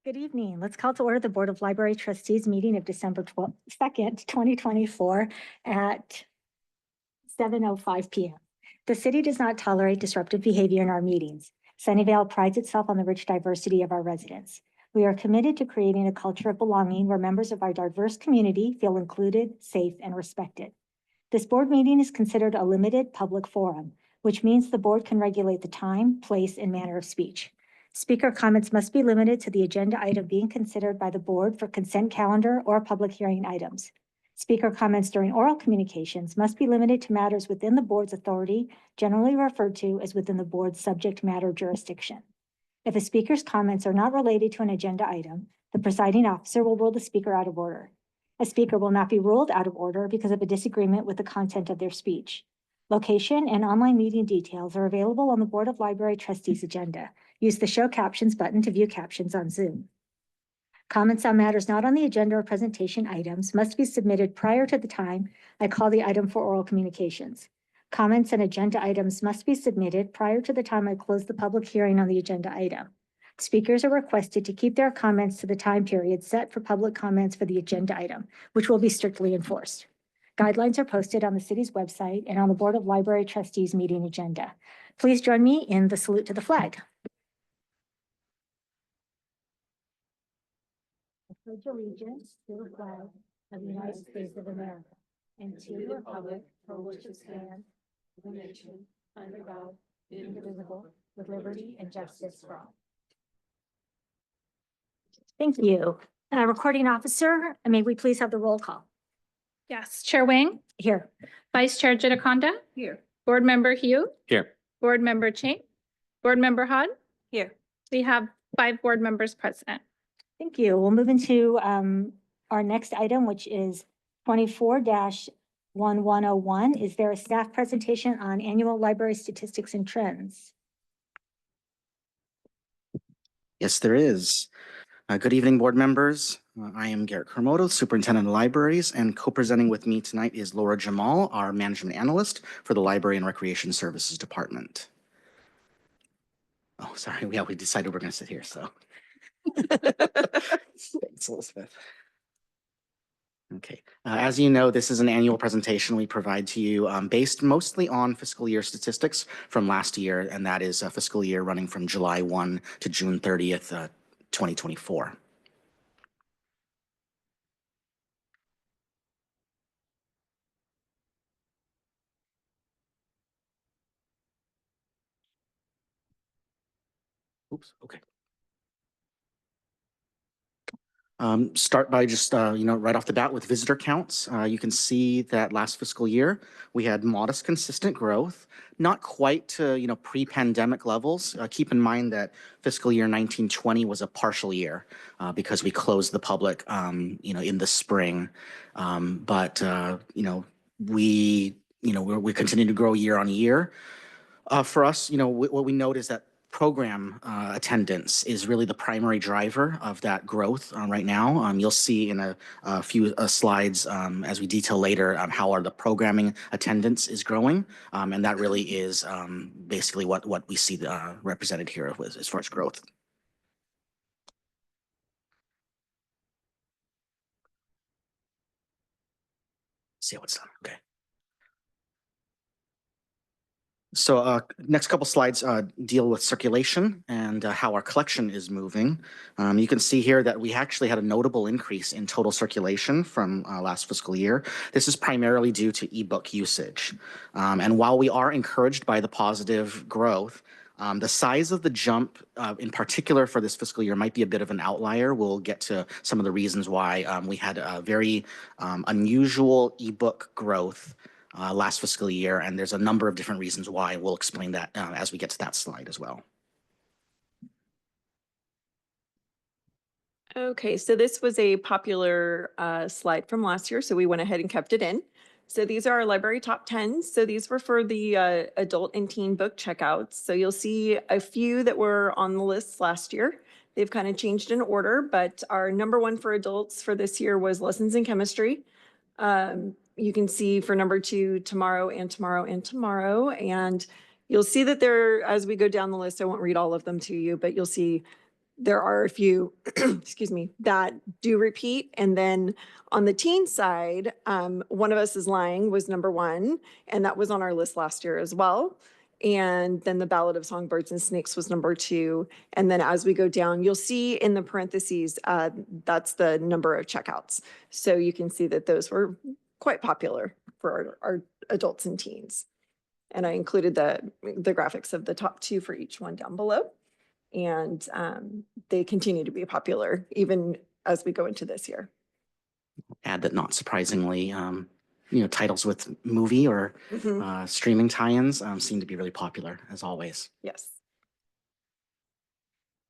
Good evening. Let's call to order the Board of Library Trustees meeting of December 2nd, 2024 at 7:05 p.m. The city does not tolerate disruptive behavior in our meetings. Sunnyvale prides itself on the rich diversity of our residents. We are committed to creating a culture of belonging where members of our diverse community feel included, safe, and respected. This board meeting is considered a limited public forum, which means the board can regulate the time, place, and manner of speech. Speaker comments must be limited to the agenda item being considered by the board for consent calendar or public hearing items. Speaker comments during oral communications must be limited to matters within the board's authority, generally referred to as within the board's subject matter jurisdiction. If a speaker's comments are not related to an agenda item, the presiding officer will rule the speaker out of order. A speaker will not be ruled out of order because of a disagreement with the content of their speech. Location and online meeting details are available on the Board of Library Trustees agenda. Use the Show Captions button to view captions on Zoom. Comments on matters not on the agenda or presentation items must be submitted prior to the time I call the item for oral communications. Comments and agenda items must be submitted prior to the time I close the public hearing on the agenda item. Speakers are requested to keep their comments to the time period set for public comments for the agenda item, which will be strictly enforced. Guidelines are posted on the city's website and on the Board of Library Trustees meeting agenda. Please join me in the salute to the flag. I pledge allegiance to the flag of the United States of America and to the republic for which it stands, one nation, under God, indivisible, with liberty and justice for all. Thank you. Recording officer, may we please have the roll call? Yes, Chair Wang, Here. Vice Chair Jitaconda, Here. Board Member Hugh, Here. Board Member Chang, Board Member Han. Here. We have 5 board members present. Thank you. We'll move into our next item, which is 24-1101. Is there a staff presentation on annual library statistics and trends? Yes, there is. Good evening, board members. I am Garrett Kermoto, Superintendent of Libraries, and co-presenting with me tonight is Laura Jamal, our Management Analyst for the Library and Recreation Services Department. Oh, sorry. Yeah, we decided we're going to sit here, so. Thanks, Elizabeth. Okay. As you know, this is an annual presentation we provide to you based mostly on fiscal year statistics from last year, and that is a fiscal year running from July 1 to June 30th, 2024. Oops, okay. Start by just, right off the bat with visitor counts. You can see that last fiscal year, we had modest, consistent growth, not quite to, pre-pandemic levels. Keep in mind that fiscal year 1920 was a partial year because we closed the public, in the spring. We continue to grow year on year. For us, what we note is that program attendance is really the primary driver of that growth right now. You'll see in a few slides as we detail later how the programming attendance is growing. And that really is basically what we see represented here as far as growth. See how it's done. Okay. So next couple slides deal with circulation and how our collection is moving. You can see here that we actually had a notable increase in total circulation from last fiscal year. This is primarily due to ebook usage. And while we are encouraged by the positive growth, the size of the jump, in particular for this fiscal year, might be a bit of an outlier. We'll get to some of the reasons why we had a very unusual ebook growth last fiscal year, and there's a number of different reasons why. We'll explain that as we get to that slide as well. Okay, so this was a popular slide from last year, so we went ahead and kept it in. So these are our library top 10s. So these were for the adult and teen book checkouts. So you'll see a few that were on the list last year. They've kind of changed in order, but our number 1 for adults for this year was Lessons in Chemistry. You can see for number 2, Tomorrow and Tomorrow and Tomorrow. And you'll see that there, as we go down the list, I won't read all of them to you, but you'll see there are a few, excuse me, that do repeat. And then on the teen side, One of Us is Lying was #1, and that was on our list last year as well. And then The Ballad of Songbirds and Snakes was #2. And then as we go down, you'll see in the parentheses, that's the number of checkouts. So you can see that those were quite popular for our adults and teens. And I included the graphics of the top 2 for each one down below. And they continue to be popular even as we go into this year. Add that not surprisingly, titles with movie or Mhm. streaming tie-ins seem to be really popular as always. Yes.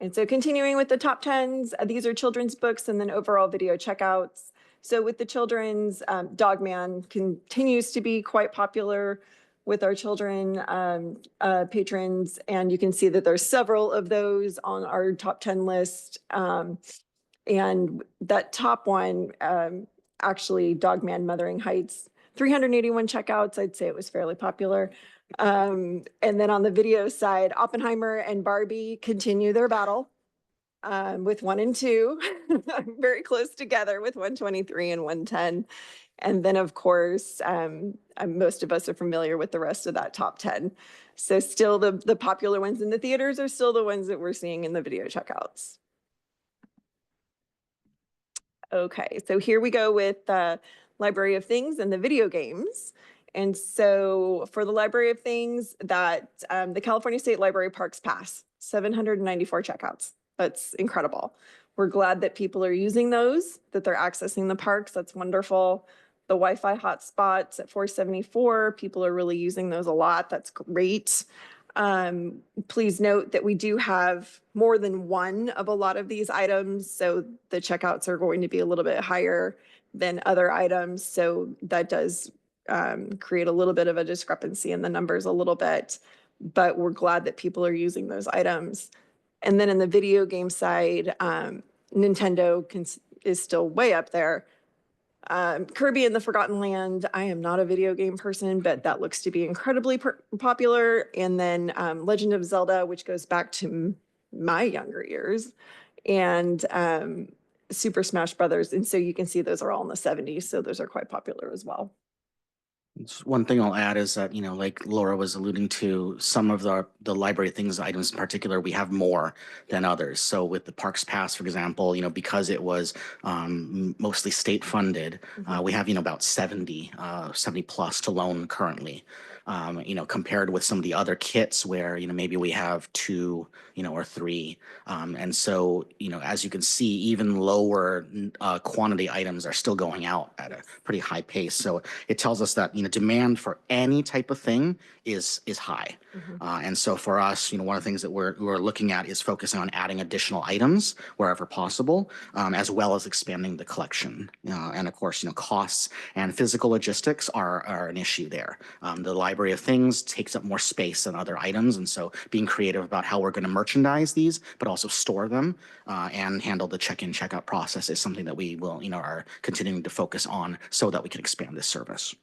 And so continuing with the top 10s, these are children's books and then overall video checkouts. So with the children's, Dogman continues to be quite popular with our children patrons. And you can see that there's several of those on our top 10 list. And that top one, actually Dogman Mothering Heights, 381 checkouts. I'd say it was fairly popular. And then on the video side, Oppenheimer and Barbie continue their battle with 1 and 2, very close together with 123 and 110. And then, of course, most of us are familiar with the rest of that top 10. So still the popular ones in the theaters are still the ones that we're seeing in the video checkouts. Okay, so here we go with the Library of Things and the video games. And so for the Library of Things, that the California State Library Parks Pass, 794 checkouts. That's incredible. We're glad that people are using those, that they're accessing the parks. That's wonderful. The Wi-Fi hotspots at 474, people are really using those a lot. That's great. Please note that we do have more than one of a lot of these items, so the checkouts are going to be a little bit higher than other items. So that does create a little bit of a discrepancy in the numbers a little bit, but we're glad that people are using those items. And then in the video game side, Nintendo is still way up there. Kirby and the Forgotten Land, I am not a video game person, but that looks to be incredibly popular. And then Legend of Zelda, which goes back to my younger years, and Super Smash Brothers. And so you can see those are all in the 70s. So those are quite popular as well. One thing I'll add is that, like Laura was alluding to, some of the library things items in particular, we have more than others. So with the Parks Pass, for example, because it was mostly state funded, we have, about 70 plus to loan currently. Compared with some of the other kits where, maybe we have 2, or 3. And so, as you can see, even lower quantity items are still going out at a pretty high pace. So it tells us that, demand for any type of thing is high. And so for us, one of the things that we're looking at is focusing on adding additional items wherever possible, as well as expanding the collection. And of course, costs and physical logistics are an issue there. The Library of Things takes up more space than other items. And so being creative about how we're going to merchandise these, but also store them and handle the check-in, check-out process is something that we will, are continuing to focus on so that we can expand this service.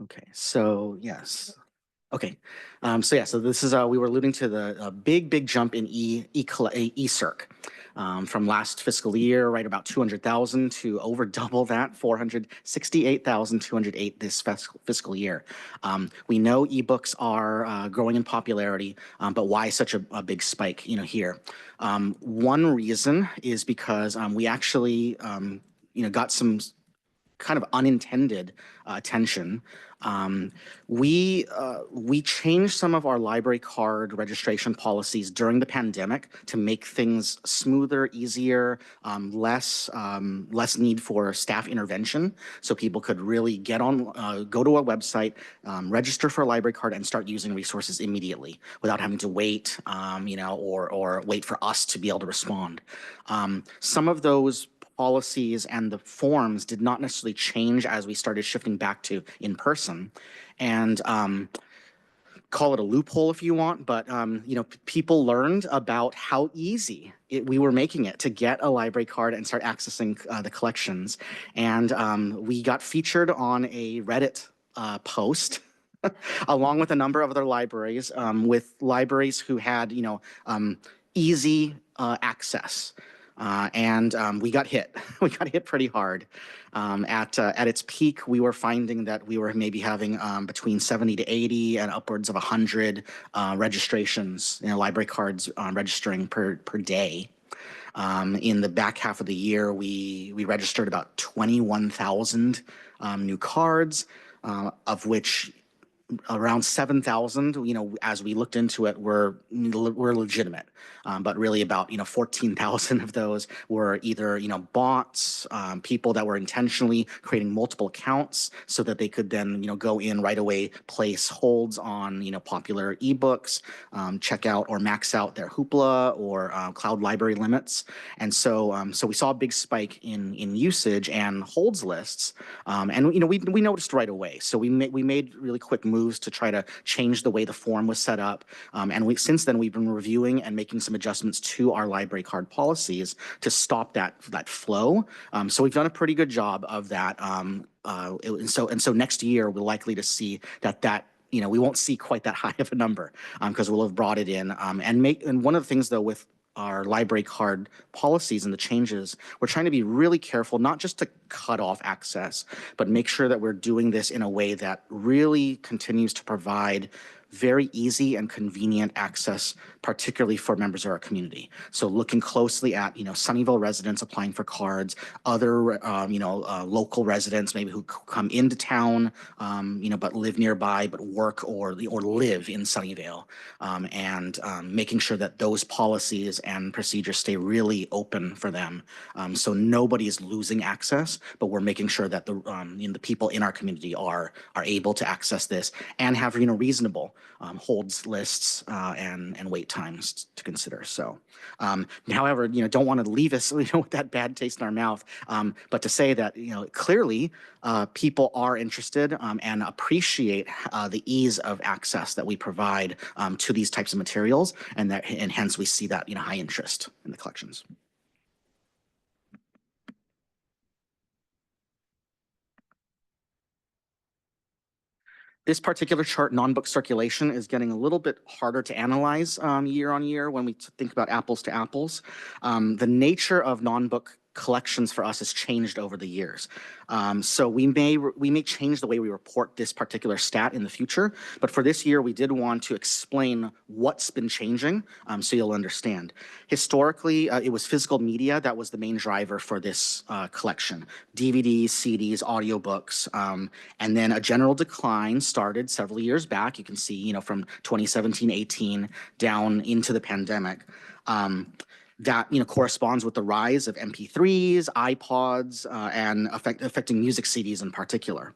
Okay, so yes. Okay, so this is, we were alluding to the big jump in eCirc from last fiscal year, right about 200,000 to over double that, 468,208 this fiscal year. We know ebooks are growing in popularity, but why such a big spike, here? One reason is because we actually, got some kind of unintended attention. We changed some of our library card registration policies during the pandemic to make things smoother, easier, less need for staff intervention, so people could really go to a website, register for a library card, and start using resources immediately without having to wait, or wait for us to be able to respond. Some of those policies and the forms did not necessarily change as we started shifting back to in person. And call it a loophole if you want, but people learned about how easy we were making it to get a library card and start accessing the collections. And we got featured on a Reddit post along with a number of other libraries, with libraries who had, easy access. And we got hit. We got hit pretty hard. At its peak, we were finding that we were maybe having between 70 to 80 and upwards of 100 registrations, library cards registering per day. In the back half of the year, we registered about 21,000 new cards, of which around 7,000, as we looked into it, were legitimate. But really about, 14,000 of those were either, bots, people that were intentionally creating multiple accounts so that they could then, go in right away, place holds on, popular ebooks, check out or max out their Hoopla or cloud library limits. And so we saw a big spike in usage and holds lists. And, we noticed right away. So we made really quick moves to try to change the way the form was set up. And since then, we've been reviewing and making some adjustments to our library card policies to stop that flow. So we've done a pretty good job of that. And so next year, we're likely to see that we won't see quite that high of a number because we'll have brought it in. And one of the things, though, with our library card policies and the changes, we're trying to be really careful, not just to cut off access, but make sure that we're doing this in a way that really continues to provide very easy and convenient access, particularly for members of our community. So looking closely at, Sunnyvale residents applying for cards, other, local residents maybe who come into town, but live nearby, but work or live in Sunnyvale, and making sure that those policies and procedures stay really open for them. So nobody is losing access, but we're making sure that the people in our community are able to access this and have, reasonable holds lists and wait times to consider. So, however, don't want to leave us, with that bad taste in our mouth, but to say that, clearly people are interested and appreciate the ease of access that we provide to these types of materials, and hence we see that, high interest in the collections. This particular chart, non-book circulation, is getting a little bit harder to analyze year on year when we think about apples to apples. The nature of non-book collections for us has changed over the years. So we may change the way we report this particular stat in the future, but for this year, we did want to explain what's been changing so you'll understand. Historically, it was physical media that was the main driver for this collection. DVDs, CDs, audiobooks, and then a general decline started several years back. You can see, from 2017-18 down into the pandemic. That corresponds with the rise of MP3s, iPods, and affecting music CDs in particular.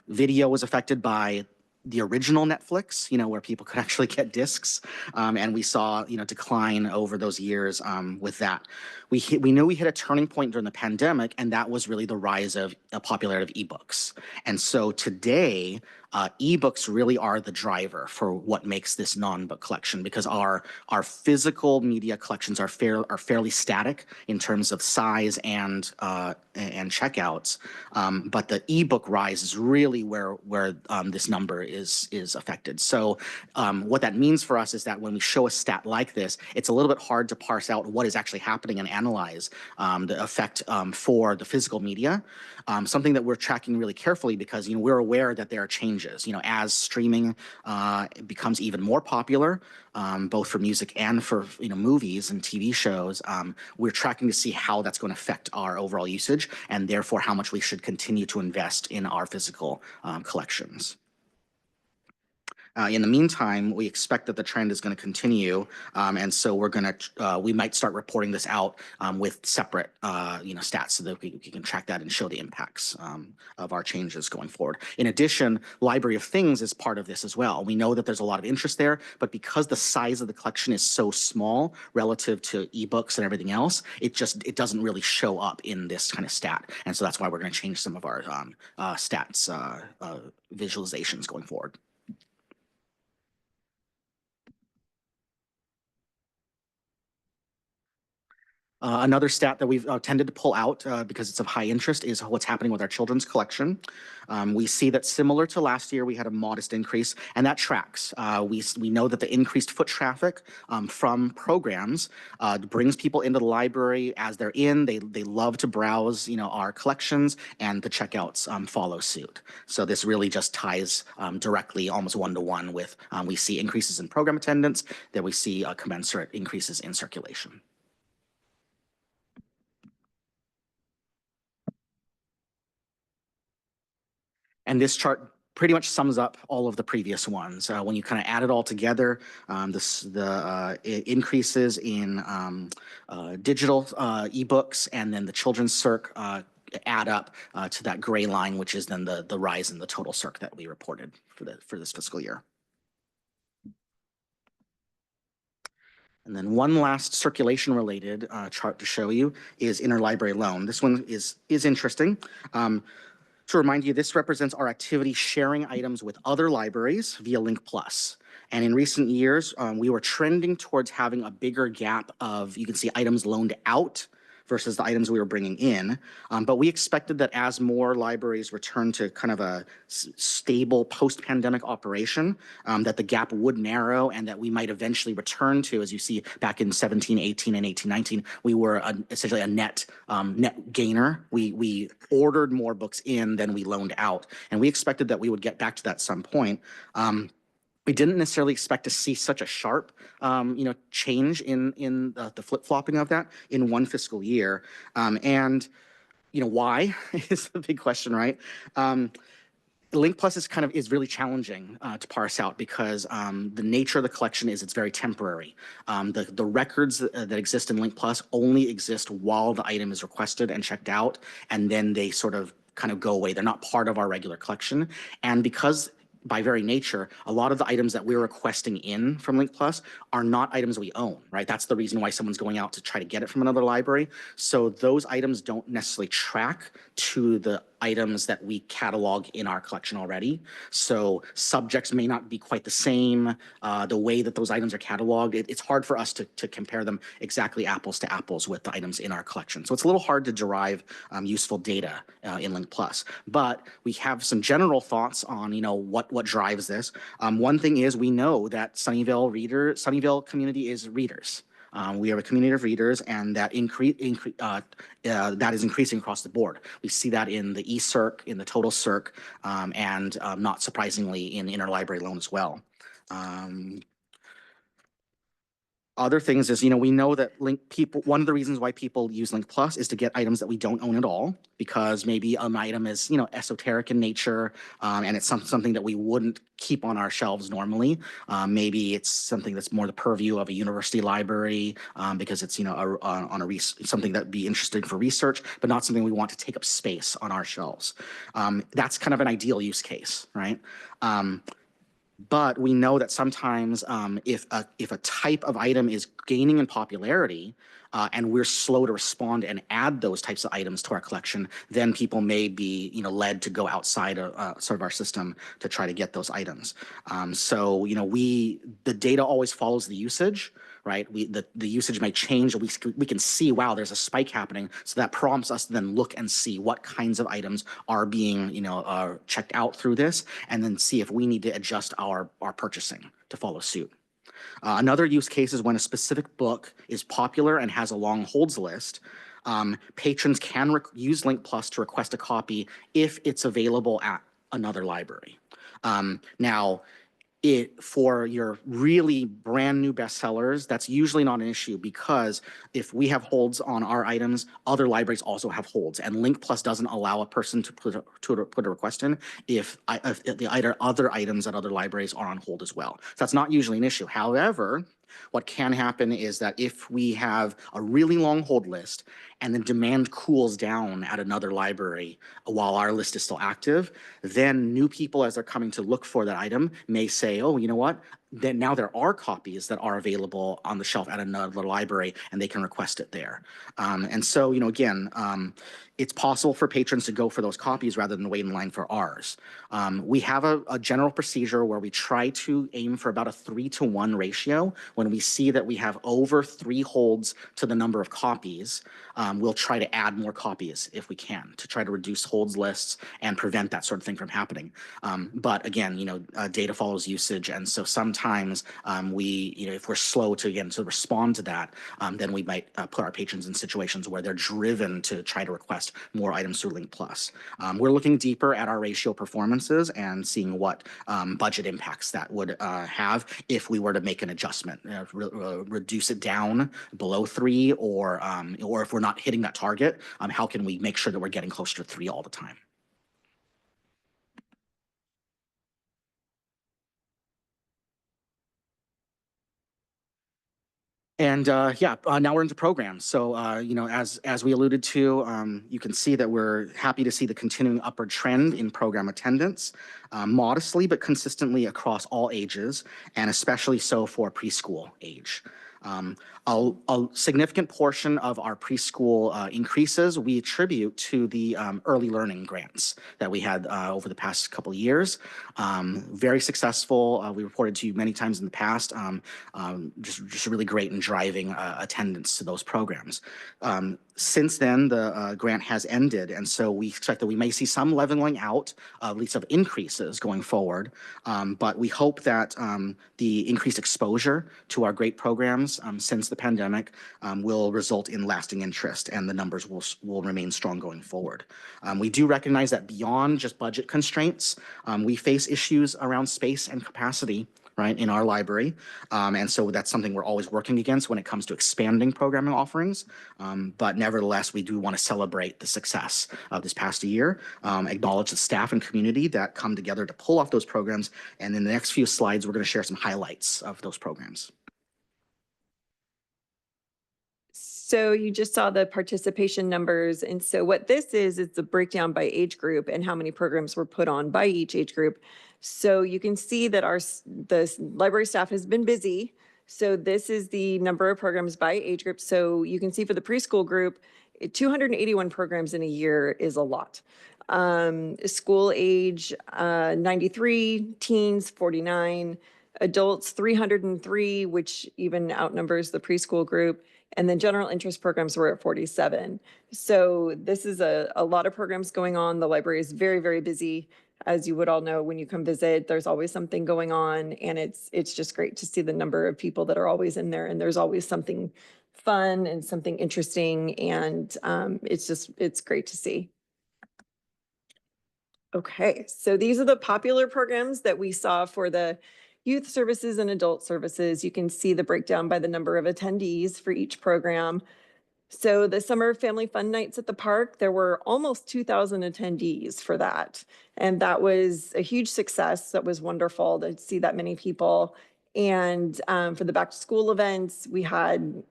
Video was affected by the original Netflix, where people could actually get discs, and we saw decline over those years with that. We knew we hit a turning point during the pandemic, and that was really the rise of the popularity of ebooks. And so today, ebooks really are the driver for what makes this non-book collection, because our physical media collections are fairly static in terms of size and checkouts, but the ebook rise is really where this number is affected. So what that means for us is that when we show a stat like this, it's a little bit hard to parse out what is actually happening and analyze the effect for the physical media. Something that we're tracking really carefully because we're aware that there are changes. As streaming becomes even more popular, both for music and for movies and TV shows, we're tracking to see how that's going to affect our overall usage and therefore how much we should continue to invest in our physical collections. In the meantime, we expect that the trend is going to continue, and so we might start reporting this out with separate, stats so that we can track that and show the impacts of our changes going forward. In addition, Library of Things is part of this as well. We know that there's a lot of interest there, but because the size of the collection is so small relative to ebooks and everything else, it doesn't really show up in this kind of stat, and so that's why we're going to change some of our stats visualizations going forward. Another stat that we've tended to pull out because it's of high interest is what's happening with our children's collection. We see that similar to last year, we had a modest increase, and that tracks. We know that the increased foot traffic from programs brings people into the library as they're in. They love to browse, our collections, and the checkouts follow suit. So this really just ties directly, almost one-to-one with we see increases in program attendance, that we see commensurate increases in circulation. And this chart pretty much sums up all of the previous ones. When you kind of add it all together, the increases in digital ebooks and then the children's circ add up to that gray line, which is then the rise in the total circ that we reported for this fiscal year. And then one last circulation-related chart to show you is interlibrary loan. This one is interesting. To remind you, this represents our activity sharing items with other libraries via Link Plus. And in recent years, we were trending towards having a bigger gap of, you can see, items loaned out versus the items we were bringing in. But we expected that as more libraries return to kind of a stable post-pandemic operation, that the gap would narrow and that we might eventually return to, as you see back in 17, 18, and 18, 19, we were essentially a net gainer. We ordered more books in than we loaned out. And we expected that we would get back to that at some point. We didn't necessarily expect to see such a sharp, change in the flip-flopping of that in one fiscal year. And, why is the big question, right? Link Plus is really challenging to parse out because the nature of the collection is it's very temporary. The records that exist in Link Plus only exist while the item is requested and checked out, and then they sort of kind of go away. They're not part of our regular collection. And because by very nature, a lot of the items that we're requesting in from Link Plus are not items we own, right? That's the reason why someone's going out to try to get it from another library. So those items don't necessarily track to the items that we catalog in our collection already. So subjects may not be quite the same. The way that those items are cataloged, it's hard for us to compare them exactly apples to apples with the items in our collection. So it's a little hard to derive useful data in Link Plus. But we have some general thoughts on, what drives this. One thing is we know that Sunnyvale community is readers. We have a community of readers, and that that is increasing across the board. We see that in the eCirc, in the total circ, and not surprisingly in interlibrary loan as well. Other things is, we know that one of the reasons why people use Link Plus is to get items that we don't own at all, because maybe an item is, esoteric in nature, and it's something that we wouldn't keep on our shelves normally. Maybe it's something that's more the purview of a university library, because it's, something that'd be interesting for research, but not something we want to take up space on our shelves. That's kind of an ideal use case, right? But we know that sometimes if a type of item is gaining in popularity and we're slow to respond and add those types of items to our collection, then people may be led to go outside of sort of our system to try to get those items. So the data always follows the usage, right? The usage may change. We can see, wow, there's a spike happening. So that prompts us to then look and see what kinds of items are being checked out through this, and then see if we need to adjust our purchasing to follow suit. Another use case is when a specific book is popular and has a long holds list. Patrons can use Link Plus to request a copy if it's available at another library. Now, for your really brand new bestsellers, that's usually not an issue, because if we have holds on our items, other libraries also have holds, and Link Plus doesn't allow a person to put a request in if the other items at other libraries are on hold as well. So that's not usually an issue. However, what can happen is that if we have a really long hold list and then demand cools down at another library while our list is still active, then new people, as they're coming to look for that item, may say, oh, you know what? then now there are copies that are available on the shelf at another library, and they can request it there. And so, again, it's possible for patrons to go for those copies rather than wait in line for ours. We have a general procedure where we try to aim for about a 3-to-1 ratio. When we see that we have over 3 holds to the number of copies, we'll try to add more copies if we can to try to reduce holds lists and prevent that sort of thing from happening. But again, data follows usage, and so sometimes if we're slow to respond to that, then we might put our patrons in situations where they're driven to try to request more items through Link Plus. We're looking deeper at our ratio performances and seeing what budget impacts that would have if we were to make an adjustment, reduce it down below 3, or if we're not hitting that target, how can we make sure that we're getting closer to 3 all the time? And now we're into programs. So, as we alluded to, you can see that we're happy to see the continuing upward trend in program attendance, modestly but consistently across all ages, and especially so for preschool age. A significant portion of our preschool increases we attribute to the early learning grants that we had over the past couple of years. Very successful. We reported to you many times in the past. Just really great in driving attendance to those programs. Since then, the grant has ended, and so we expect that we may see some leveling out, at least of increases going forward. But we hope that the increased exposure to our great programs since the pandemic will result in lasting interest, and the numbers will remain strong going forward. We do recognize that beyond just budget constraints, we face issues around space and capacity, right, in our library. And so that's something we're always working against when it comes to expanding programming offerings. But nevertheless, we do want to celebrate the success of this past year, acknowledge the staff and community that come together to pull off those programs. And in the next few slides, we're going to share some highlights of those programs. So you just saw the participation numbers. And so what this is the breakdown by age group and how many programs were put on by each age group. So you can see that the library staff has been busy. So this is the number of programs by age group. So you can see for the preschool group, 281 programs in a year is a lot. School age 93, teens 49, adults 303, which even outnumbers the preschool group. And then general interest programs were at 47. So this is a lot of programs going on. The library is very, very busy. As you would all know, when you come visit, there's always something going on. And it's just great to see the number of people that are always in there. And there's always something fun and something interesting. And it's great to see. Okay, so these are the popular programs that we saw for the youth services and adult services. You can see the breakdown by the number of attendees for each program. So the summer family fun nights at the park, there were almost 2,000 attendees for that. And that was a huge success. That was wonderful to see that many people. And for the back to school events, we had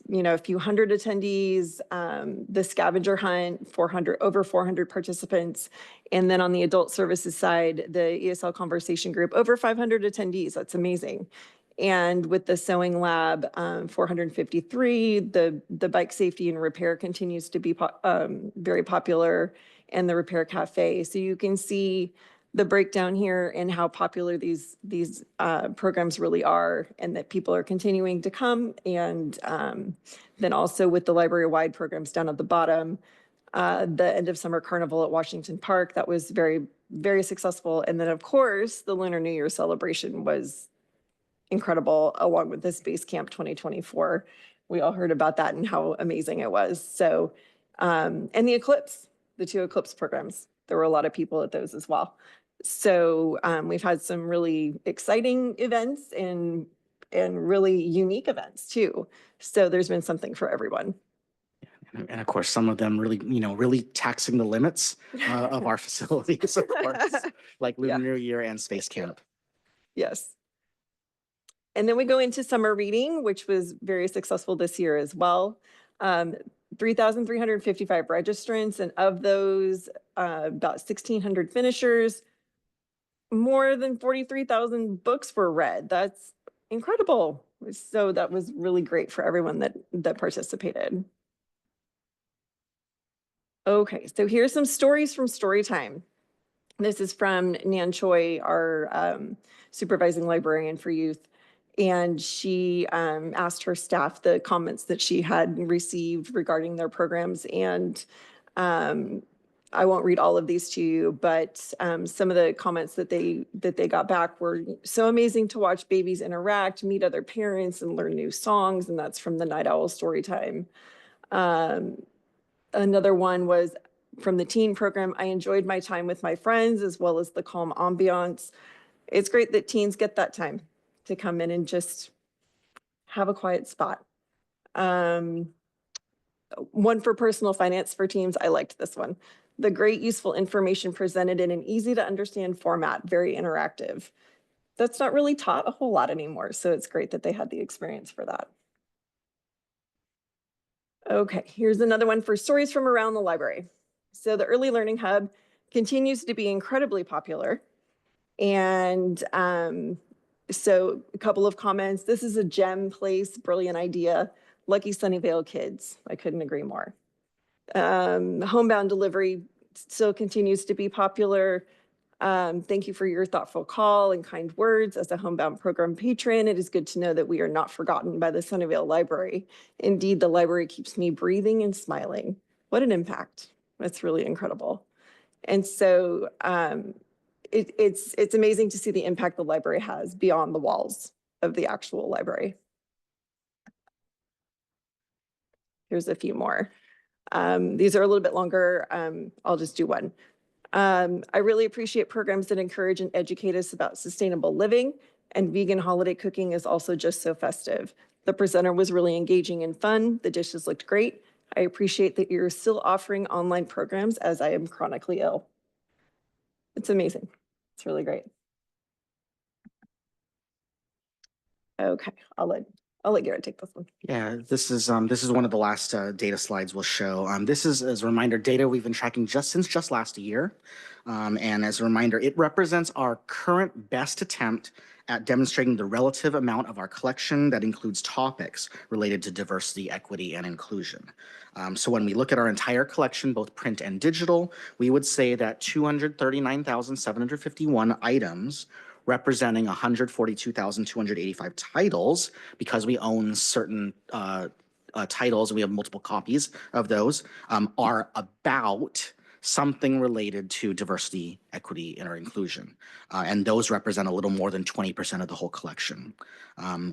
a few hundred attendees, the scavenger hunt, over 400 participants. And then on the adult services side, the ESL conversation group, over 500 attendees. That's amazing. And with the sewing lab, 453, the bike safety and repair continues to be very popular, and the repair cafe. So you can see the breakdown here and how popular these programs really are, and that people are continuing to come. And then also with the library-wide programs down at the bottom, the end of summer carnival at Washington Park, that was very, very successful. And then of course, the Lunar New Year celebration was incredible, along with the Space Camp 2024. We all heard about that and how amazing it was. So, and the Eclipse, the 2 Eclipse programs, there were a lot of people at those as well. So we've had some really exciting events and really unique events too. So there's been something for everyone. And of course, some of them really taxing the limits of our facilities, of course, like Lunar New Year and Space Camp. Yes. And then we go into summer reading, which was very successful this year as well. 3,355 registrants, and of those, about 1,600 finishers. more than 43,000 books were read. That's incredible. So that was really great for everyone that participated. Okay, so here's some stories from Storytime. This is from Nan Choi, our supervising librarian for youth. And she asked her staff the comments that she had received regarding their programs. And I won't read all of these to you, but some of the comments that they got back were so amazing to watch babies interact, meet other parents, and learn new songs. And that's from the Night Owl Storytime. Another one was from the teen program. I enjoyed my time with my friends as well as the calm ambiance. It's great that teens get that time to come in and just have a quiet spot. One for personal finance for teens. I liked this one. The great useful information presented in an easy to understand format, very interactive. That's not really taught a whole lot anymore. So it's great that they had the experience for that. Okay, here's another one for stories from around the library. So the Early Learning Hub continues to be incredibly popular. And so a couple of comments. This is a gem place, brilliant idea. Lucky Sunnyvale kids. I couldn't agree more. Homebound delivery still continues to be popular. Thank you for your thoughtful call and kind words. As a homebound program patron, it is good to know that we are not forgotten by the Sunnyvale Library. Indeed, the library keeps me breathing and smiling. What an impact. That's really incredible. And so it's amazing to see the impact the library has beyond the walls of the actual library. Here's a few more. These are a little bit longer. I'll just do one. I really appreciate programs that encourage and educate us about sustainable living, and vegan holiday cooking is also just so festive. The presenter was really engaging and fun. The dishes looked great. I appreciate that you're still offering online programs as I am chronically ill. It's amazing. It's really great. Okay, I'll let Garrett take this one. Yeah, this is one of the last data slides we'll show. This is, as a reminder, data we've been tracking since last year. And as a reminder, it represents our current best attempt at demonstrating the relative amount of our collection that includes topics related to diversity, equity, and inclusion. So when we look at our entire collection, both print and digital, we would say that 239,751 items representing 142,285 titles, because we own certain titles and we have multiple copies of those, are about something related to diversity, equity, and or inclusion. And those represent a little more than 20% of the whole collection.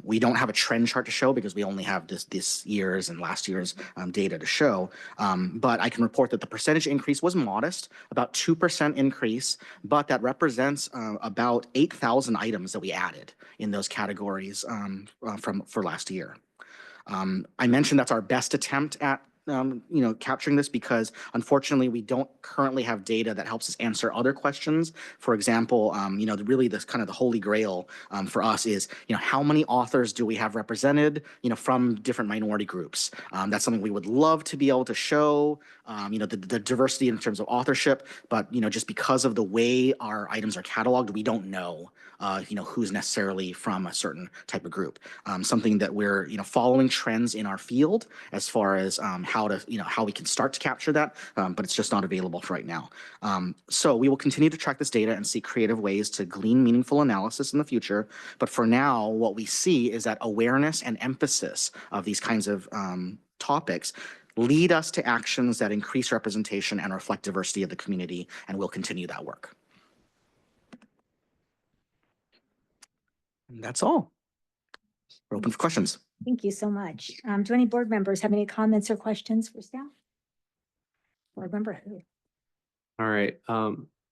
We don't have a trend chart to show because we only have this year's and last year's data to show. But I can report that the percentage increase was modest, about 2% increase, but that represents about 8,000 items that we added in those categories for last year. I mentioned that's our best attempt at capturing this because unfortunately we don't currently have data that helps us answer other questions. For example, really this kind of the holy grail for us is, how many authors do we have represented, from different minority groups? That's something we would love to be able to show, the diversity in terms of authorship, but, just because of the way our items are cataloged, we don't know, who's necessarily from a certain type of group. Something that we're, following trends in our field as far as how we can start to capture that, but it's just not available for right now. So we will continue to track this data and see creative ways to glean meaningful analysis in the future. But for now, what we see is that awareness and emphasis of these kinds of topics lead us to actions that increase representation and reflect diversity of the community, and we'll continue that work. And that's all. We're open for questions. Thank you so much. Do any board members have any comments or questions for staff? Board member who? All right.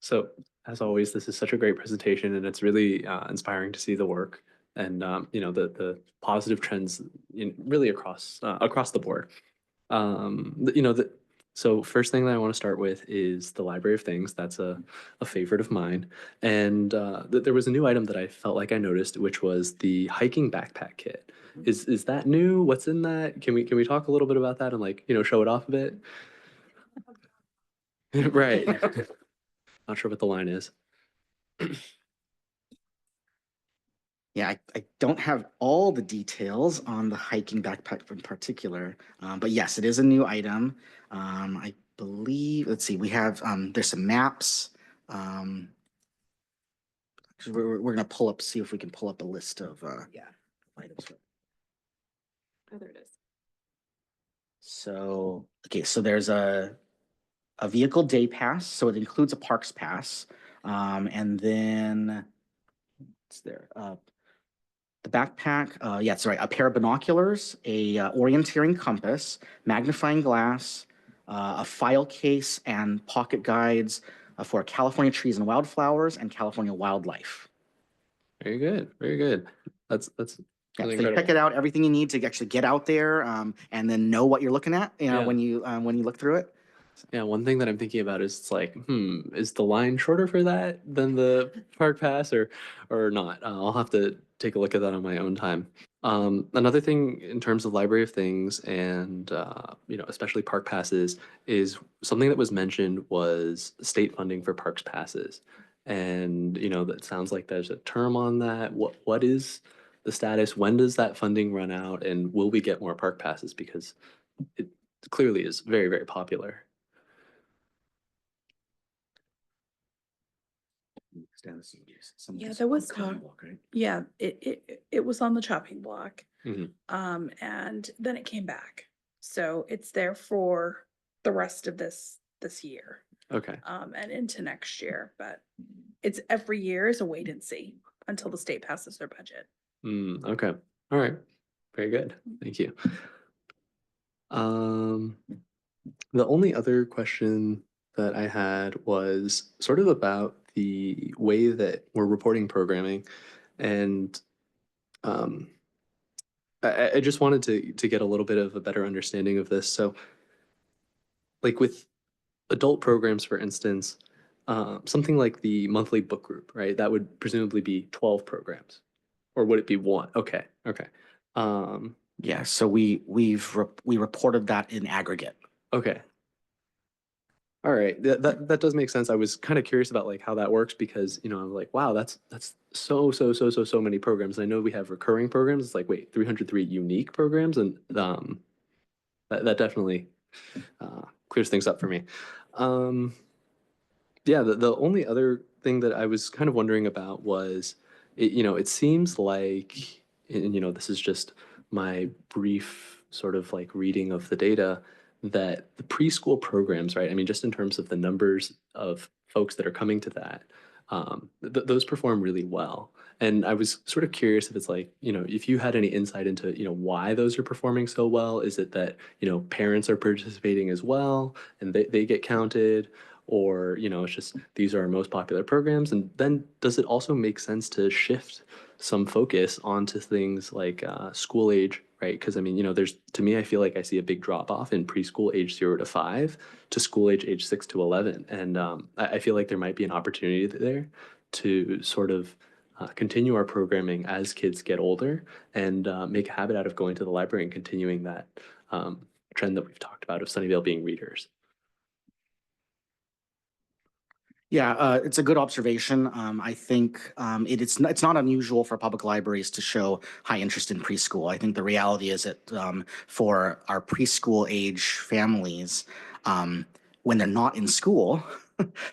So as always, this is such a great presentation, and it's really inspiring to see the work and the positive trends really across the board. So first thing that I want to start with is the Library of Things. That's a favorite of mine. And there was a new item that I felt like I noticed, which was the hiking backpack kit. Is that new? What's in that? Can we talk a little bit about that and show it off a bit? Right. Not sure what the line is. Yeah, I don't have all the details on the hiking backpack in particular, but yes, it is a new item. I believe, let's see, we have, there's some maps. 'Cause we're gonna pull up, see if we can pull up a list of Yeah. items. Oh, there it is. So, okay, so there's a vehicle day pass, so it includes a parks pass. And then it's there. The backpack, yeah, that's right. A pair of binoculars, a orienteering compass, magnifying glass, a file case, and pocket guides for California trees and wildflowers and California wildlife. Very good. Very good. That's Yeah, really so you check incredible. it out, everything you need to actually get out there, and then know what you're looking at, Yeah. when you look through it. Yeah, one thing that I'm thinking about is it's like, is the line shorter for that than the park pass or not? I'll have to take a look at that on my own time. Another thing in terms of library of things and especially park passes is something that was mentioned was state funding for parks passes. And that sounds like there's a term on that. What is the status? When does that funding run out? And will we get more park passes? Because it clearly is very, very popular. Yeah, there was talk. Yeah, it was on the chopping block. Mhm. And then it came back. So it's there for the rest of this year, Okay. and into next year, but it's every year is a wait and see until the state passes their budget. Okay. All right. Very good. Thank you. The only other question that I had was sort of about the way that we're reporting programming, and um, I just wanted to get a little bit of a better understanding of this. So, like with adult programs, for instance, something like the monthly book group, right? That would presumably be 12 programs, or would it be one? Okay. Okay. Um, Yeah, so we reported that in aggregate. okay. All right, that does make sense. I was kind of curious about like how that works because I'm like, wow, that's so many programs. I know we have recurring programs. It's like, wait, 303 unique programs, and that definitely clears things up for me. Yeah, the only other thing that I was kind of wondering about was, it seems like, and this is just my brief sort of like reading of the data, that the preschool programs, right? I mean, just in terms of the numbers of folks that are coming to that, those perform really well. And I was sort of curious if it's like, if you had any insight into, why those are performing so well. Is it that, parents are participating as well and they get counted? Or it's just these are our most popular programs, and then does it also make sense to shift some focus onto things like school age, right? Because I mean, there's, to me, I feel like I see a big drop off in preschool age 0 to 5 to school age 6 to 11, and I feel like there might be an opportunity there to sort of continue our programming as kids get older and make a habit out of going to the library and continuing that trend that we've talked about of Sunnyvale being readers. Yeah, it's a good observation. I think it's not unusual for public libraries to show high interest in preschool. I think the reality is that for our preschool age families, when they're not in school,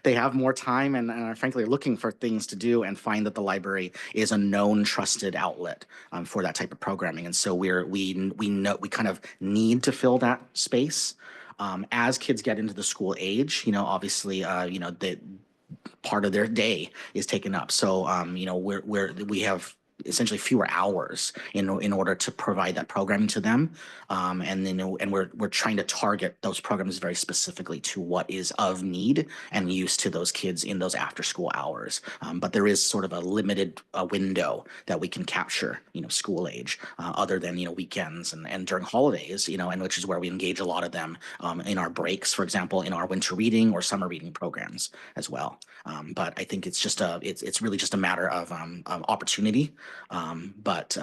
they have more time and are frankly looking for things to do and find that the library is a known, trusted outlet for that type of programming. And so we know we kind of need to fill that space. As kids get into the school age, obviously, the part of their day is taken up. So, we have essentially fewer hours in order to provide that programming to them. And then, we're trying to target those programs very specifically to what is of need and use to those kids in those after school hours. But there is sort of a limited window that we can capture, school age, other than, weekends and during holidays, and which is where we engage a lot of them in our breaks, for example, in our winter reading or summer reading programs as well. But I think it's just it's really just a matter of opportunity. But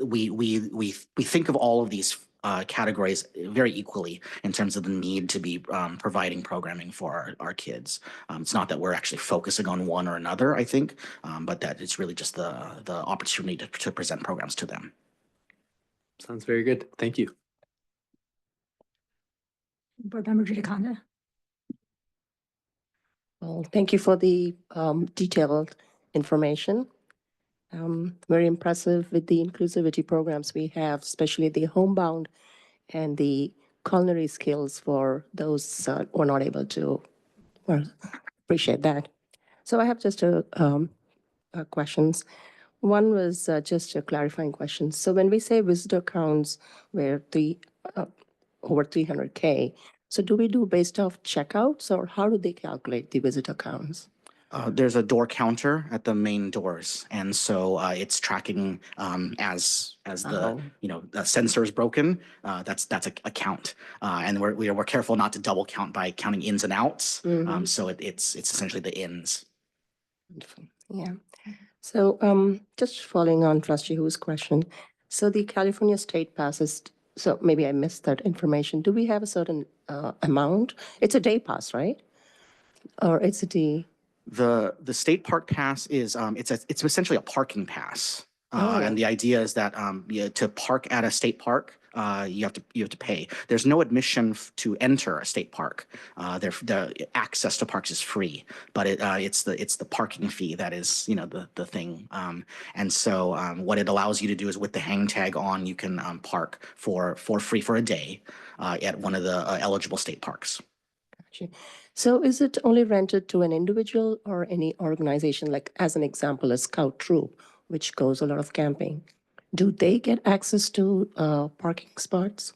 we think of all of these categories very equally in terms of the need to be providing programming for our kids. It's not that we're actually focusing on one or another, I think, but that it's really just the opportunity to present programs to them. Sounds very good. Thank you. Board Member Giaconda. Well, thank you for the detailed information. Very impressive with the inclusivity programs we have, especially the homebound and the culinary skills for those who are not able to. Well, appreciate that. So I have just questions. One was just a clarifying question. So when we say visitor counts were over 300K, so do we do based off checkouts or how do they calculate the visitor counts? There's a door counter at the main doors, and so it's tracking as the the sensor is broken. That's a count, and we're careful not to double count by counting ins and outs. So it's essentially the ins. Wonderful. Yeah. So just following on Trustee Hu's question, so the California state passes. So maybe I missed that information. Do we have a certain amount? It's a day pass, right? Or it's a day? The state park pass is it's essentially a parking pass, and the idea is that to park at a state park, you have to pay. There's no admission to enter a state park. The access to parks is free, but it's the parking fee that is the thing. And so what it allows you to do is with the hang tag on, you can park for free for a day at one of the eligible state parks. Gotcha. So is it only rented to an individual or any organization, like as an example, a scout troop, which goes a lot of camping? Do they get access to parking spots?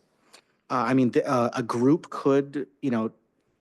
I mean, a group could,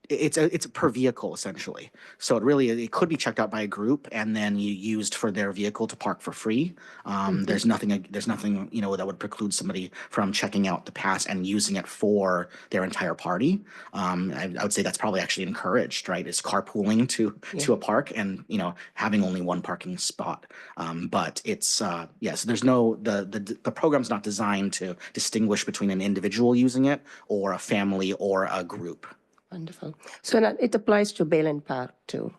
it's per vehicle essentially. So it could be checked out by a group and then you used for their vehicle to park for free. There's nothing, that would preclude somebody from checking out the pass and using it for their entire party. I would say that's probably actually encouraged, right? Is carpooling to a park and, having only one parking spot. But it's, yes, there's no, the program's not designed to distinguish between an individual using it or a family or a group. Wonderful. So it applies to Bayland Park too.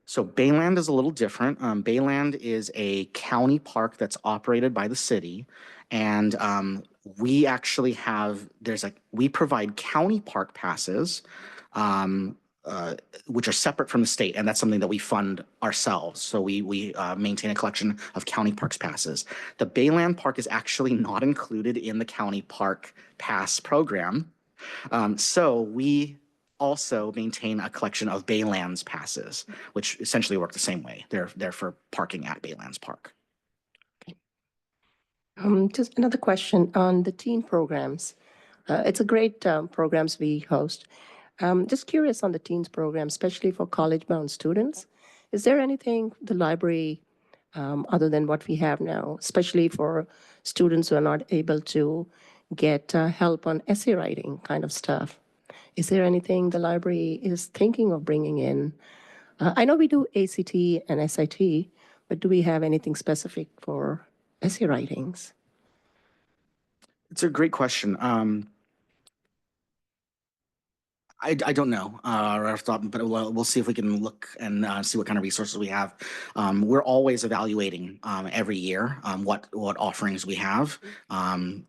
So Bayland is a little different. Bayland is a county park that's operated by the city. And we actually we provide county park passes, which are separate from the state. And that's something that we fund ourselves. So we maintain a collection of county parks passes. The Bayland Park is actually not included in the county park pass program. So we also maintain a collection of Baylands passes, which essentially work the same way. They're for parking at Baylands Park. Just another question on the teen programs. It's a great programs we host. Just curious on the teens program, especially for college-bound students. Is there anything the library, other than what we have now, especially for students who are not able to get help on essay writing kind of stuff? Is there anything the library is thinking of bringing in? I know we do ACT and SIT, but do we have anything specific for essay writings? It's a great question. I don't know right off the top, but we'll see if we can look and see what kind of resources we have. We're always evaluating every year what offerings we have, and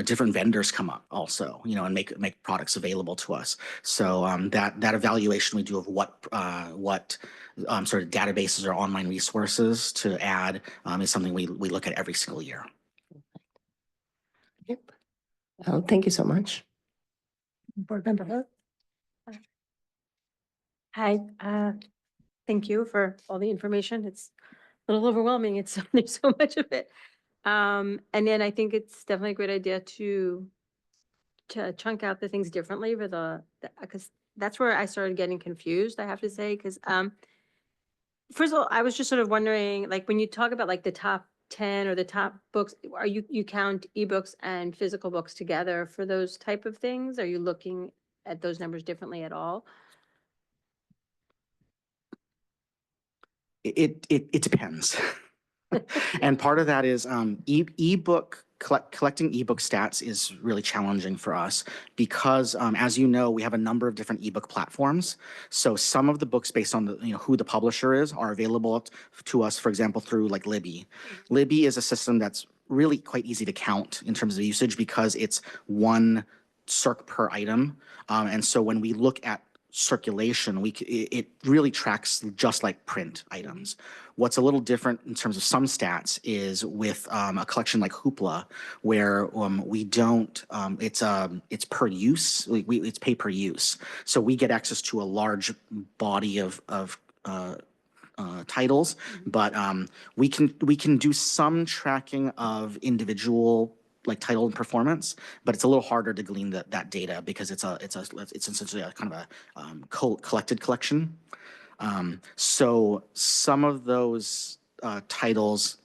different vendors come up also, and make products available to us. So that evaluation we do of what sort of databases or online resources to add is something we look at every single year. Yep. Well, thank you so much. Board Member Hood. Hi, thank you for all the information. It's a little overwhelming. There's so much of it. And then I think it's definitely a great idea to chunk out the things differently for because that's where I started getting confused, I have to say, because first of all, I was just sort of wondering, like, when you talk about like the top 10 or the top books, are you count ebooks and physical books together for those type of things? Are you looking at those numbers differently at all? It depends. And part of that is ebook collecting ebook stats is really challenging for us because, as you know, we have a number of different ebook platforms. So some of the books, based on the, who the publisher is, are available to us, for example, through like Libby. Libby is a system that's really quite easy to count in terms of usage because it's one circ per item. And so when we look at circulation, it really tracks just like print items. What's a little different in terms of some stats is with a collection like Hoopla, where we don't, it's per use, it's pay per use. So we get access to a large body of titles, but we can do some tracking of individual like title and performance, but it's a little harder to glean that data because it's essentially a kind of a collected collection. So some of those titles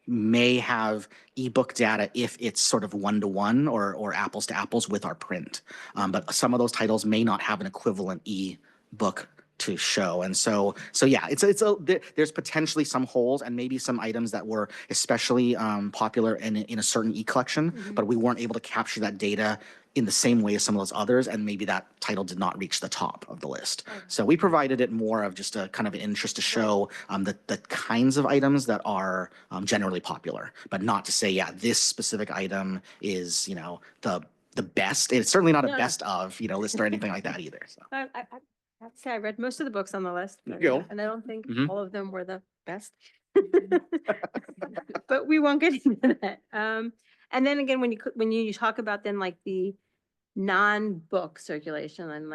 may have ebook data if it's sort of one-to-one or apples to apples with our print. But some of those titles may not have an equivalent ebook to show. And so yeah, there's potentially some holes and maybe some items that were especially popular in a certain e-collection, but we weren't able to capture that data in the same way as some of those others, and maybe that title did not reach the top of the list. So we provided it more of just a kind of an interest to show the kinds of items that are generally popular, but not to say, yeah, this specific item is, the best. It's certainly not a No. best of, list or anything like that either. So. I have to say, I read most of the books on the list, There but, you go. and I don't think Mhm. all of them were the best. But we won't get into that. And then again, when you talk about then like the non-book circulation and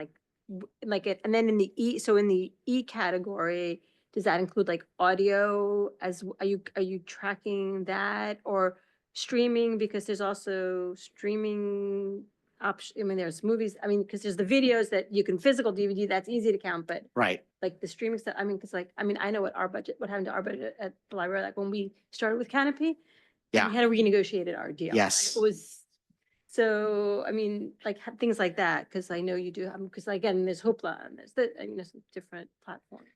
and then in the E category, does that include like audio are you tracking that or streaming? Because there's also streaming option. I mean, there's movies, because there's the videos that you can physical DVD, that's easy to count, but Right. like the streaming stuff, I know what happened to our budget at the library, like when we started with Canopy. Yeah. We had to renegotiate our deal. Yes. It was, so, like things like that, because I know you do have, because again, there's Hoopla and there's different platforms.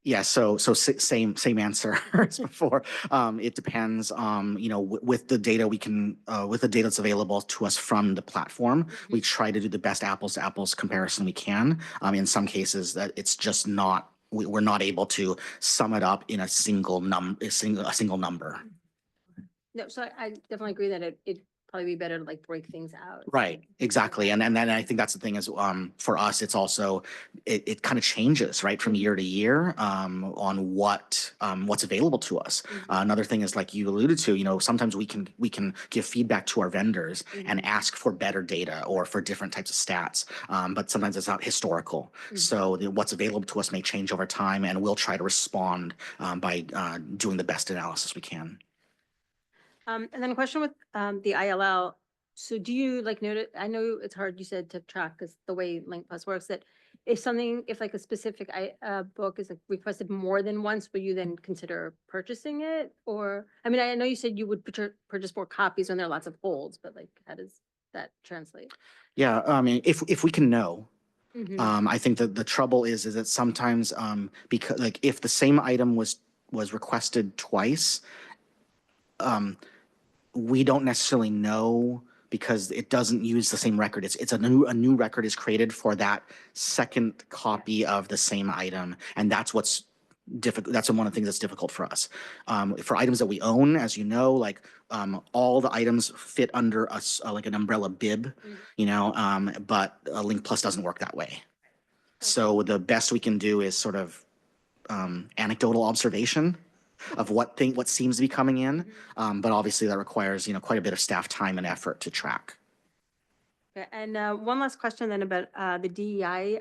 Yeah, so same answer as before. It depends. With the data with the data that's available to us from the platform, we try to do the best apples to apples comparison we can. In some cases, that it's just not. We're not able to sum it up in a single number. No, so I definitely agree that it'd probably be better to like break things out. Right, exactly. And then I think that's the thing is, for us, it's also, it kind of changes, right, from year to year, on what's available to us. Another thing is, like you alluded to, sometimes we can give feedback to our vendors and ask for better data or for different types of stats. But sometimes it's not historical. So what's available to us may change over time, and we'll try to respond by doing the best analysis we can. And then a question with the ILL. So do you notice, I know it's hard, you said, to track because the way Link Plus works, that if like a specific book is like requested more than once, will you then consider purchasing it? Or, I know you said you would purchase more copies when there are lots of holds, but like, how does that translate? Yeah, if we can know. I think that the trouble is that sometimes, because like if the same item was requested twice, we don't necessarily know because it doesn't use the same record. It's a new record is created for that second copy of the same item, and that's what's difficult. That's one of the things that's difficult for us. For items that we own, as you know, like all the items fit under us like an umbrella bib, but Link Plus doesn't work that way. So the best we can do is sort of anecdotal observation of what seems to be coming in, but obviously that requires quite a bit of staff time and effort to track. Okay, and one last question then about the DEI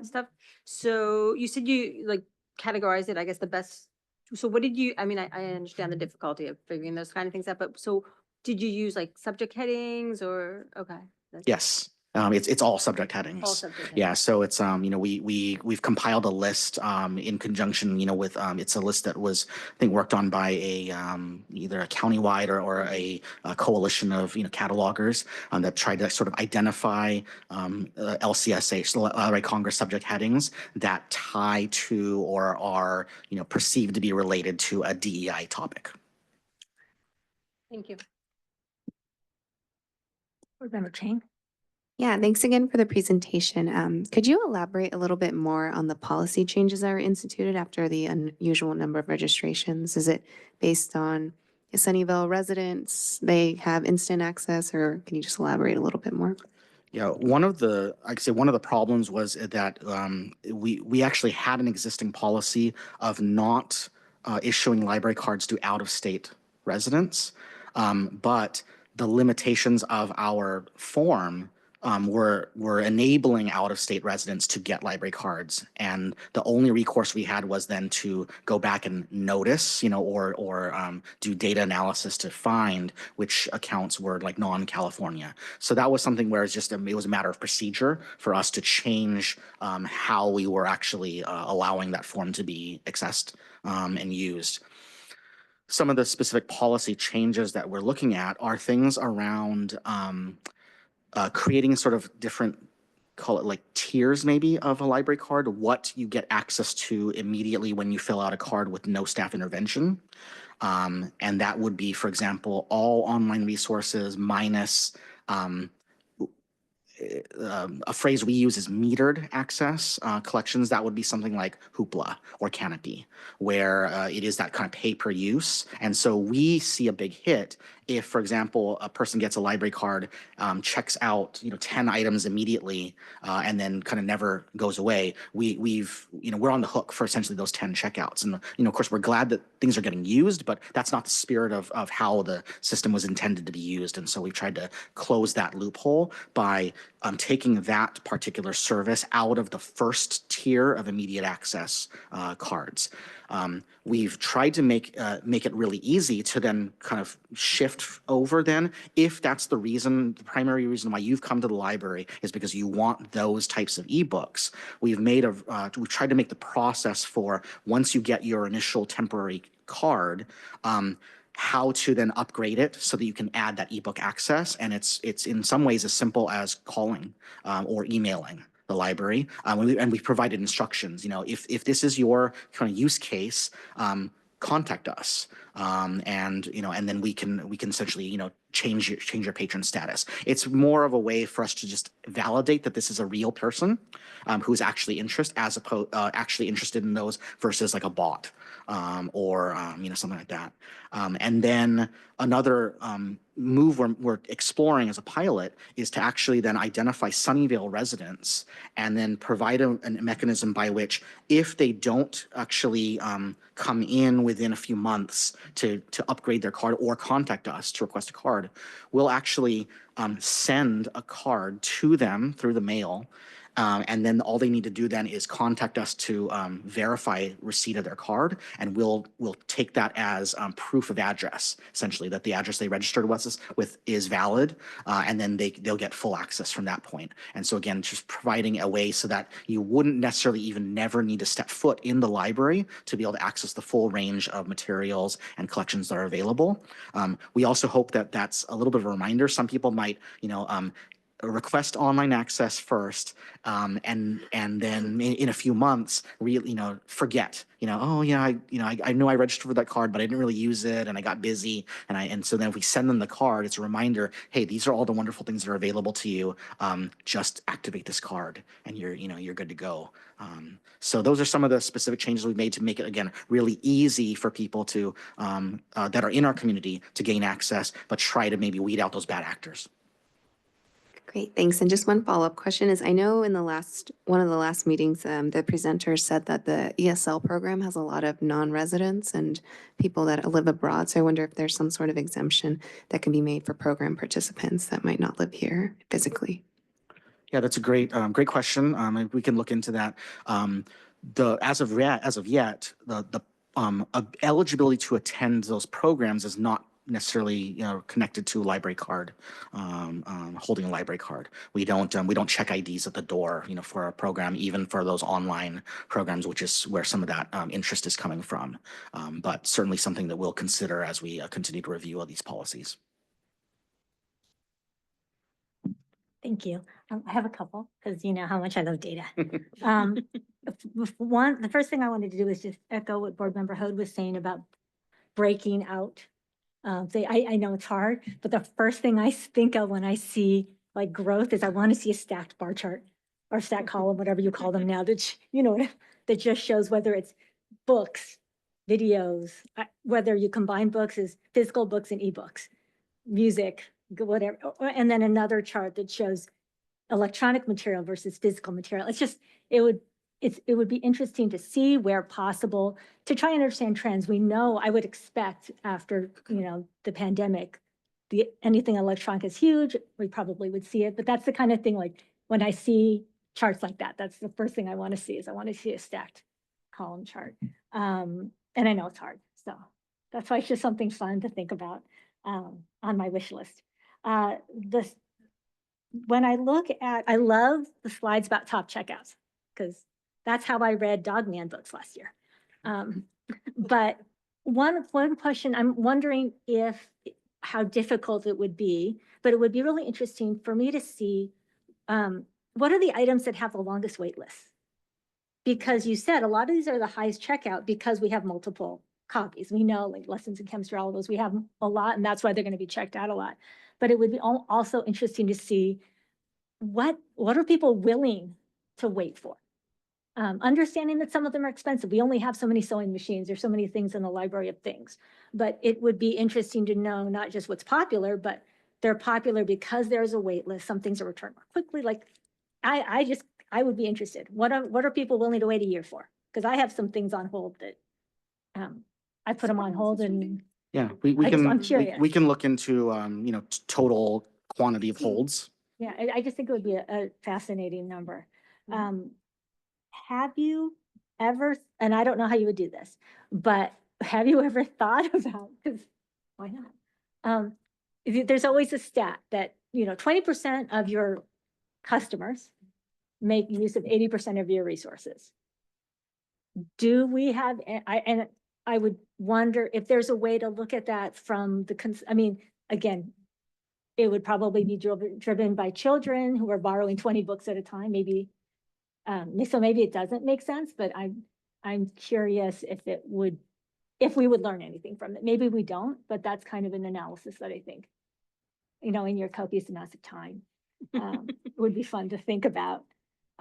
stuff. So you said you categorized it, I guess the best. So what did you? I understand the difficulty of figuring those kind of things out, but so did you use like subject headings or okay? Yes. It's all subject headings. All subject headings. Yeah, so it's we've compiled a list in conjunction with it's a list that was I think worked on by a either a countywide or a coalition of catalogers that tried to sort of identify LCSH, so Library Congress subject headings that tie to or are perceived to be related to a DEI topic. Thank you. Board Member Chang. Yeah, thanks again for the presentation. Could you elaborate a little bit more on the policy changes that were instituted after the unusual number of registrations? Is it based on Sunnyvale residents? They have instant access, or can you just elaborate a little bit more? Yeah, one of the problems was that we actually had an existing policy of not issuing library cards to out-of-state residents, but the limitations of our form were enabling out-of-state residents to get library cards, and the only recourse we had was then to go back and notice, or do data analysis to find which accounts were like non-California. So that was something where it was a matter of procedure for us to change how we were actually allowing that form to be accessed and used. Some of the specific policy changes that we're looking at are things around creating sort of different, call it like tiers maybe, of a library card, what you get access to immediately when you fill out a card with no staff intervention. And that would be, for example, all online resources minus a phrase we use is metered access collections. That would be something like Hoopla or Canopy, where it is that kind of pay per use. And so we see a big hit if, for example, a person gets a library card, checks out 10 items immediately, and then kind of never goes away. We're on the hook for essentially those 10 checkouts. And of course, we're glad that things are getting used, but that's not the spirit of how the system was intended to be used. And so we've tried to close that loophole by taking that particular service out of the first tier of immediate access cards. We've tried to make it really easy to then kind of shift over then, if that's the primary reason why you've come to the library is because you want those types of ebooks. We've tried to make the process for once you get your initial temporary card, how to then upgrade it so that you can add that ebook access. And it's in some ways as simple as calling or emailing the library. And we provided instructions, if this is your kind of use case, contact us. And then we can essentially, change your patron status. It's more of a way for us to just validate that this is a real person who's actually actually interested in those versus like a bot. Or something like that. And then another move we're exploring as a pilot is to actually then identify Sunnyvale residents and then provide a mechanism by which, if they don't actually come in within a few months to upgrade their card or contact us to request a card, we'll actually send a card to them through the mail. And then all they need to do then is contact us to verify receipt of their card, and we'll take that as proof of address, essentially, that the address they registered with is valid, and then they'll get full access from that point. And so again, just providing a way so that you wouldn't necessarily even never need to step foot in the library to be able to access the full range of materials and collections that are available. We also hope that that's a little bit of a reminder. Some people might, request online access first, and then in a few months, forget, oh yeah, I know I registered for that card, but I didn't really use it, and I got busy, and so then if we send them the card, it's a reminder, hey, these are all the wonderful things that are available to you. Just activate this card, and you're good to go. So those are some of the specific changes we've made to make it, again, really easy for people to that are in our community to gain access, but try to maybe weed out those bad actors. Great, thanks. And just one follow-up question is, I know in one of the last meetings, the presenter said that the ESL program has a lot of non-residents and people that live abroad. So I wonder if there's some sort of exemption that can be made for program participants that might not live here physically. Yeah, that's a great question. We can look into that. As of yet, the eligibility to attend those programs is not necessarily connected to a library card, holding a library card. We don't check IDs at the door for a program, even for those online programs, which is where some of that interest is coming from. But certainly something that we'll consider as we continue to review all these policies. Thank you. I have a couple, because you know how much I love data. The first thing I wanted to do is just echo what Board Member Hode was saying about breaking out I know it's hard, but the first thing I think of when I see like growth is I want to see a stacked bar chart or stacked column, whatever you call them now, that just shows whether it's books, videos, whether you combine books as physical books and ebooks, music, whatever, and then another chart that shows electronic material versus physical material. It would be interesting to see where possible to try and understand trends. We know, I would expect after, the pandemic, anything electronic is huge, we probably would see it, but that's the kind of thing, like, when I see charts like that, that's the first thing I want to see, is I want to see a stacked column chart. And I know it's hard, so that's why it's just something fun to think about, on my wish list. When I look at, I love the slides about top checkouts, because that's how I read Dog Man books last year. But one question, I'm wondering how difficult it would be, but it would be really interesting for me to see, what are the items that have the longest wait lists? Because you said a lot of these are the highest checkout because we have multiple copies. We know, like, lessons in chemistry, all of those, we have a lot, and that's why they're going to be checked out a lot. But it would be also interesting to see what are people willing to wait for? Understanding that some of them are expensive. We only have so many sewing machines. There's so many things in the library of things. But it would be interesting to know not just what's popular, but they're popular because there's a wait list. Some things are returned more quickly. Like, I would be interested. What are people willing to wait a year for? Because I have some things on hold that I put them on hold, and Yeah, I'm curious. we can look into, total quantity of holds. Yeah, I just think it would be a fascinating number. Have you ever, and I don't know how you would do this, but have you ever thought about, because why not? There's always a stat that, 20% of your customers make use of 80% of your resources. Do we have, and I would wonder if there's a way to look at that from again, it would probably be driven by children who are borrowing 20 books at a time, maybe. So maybe it doesn't make sense, but I'm curious if we would learn anything from it. Maybe we don't, but that's kind of an analysis that I think, in your copious amounts of time, would be fun to think about.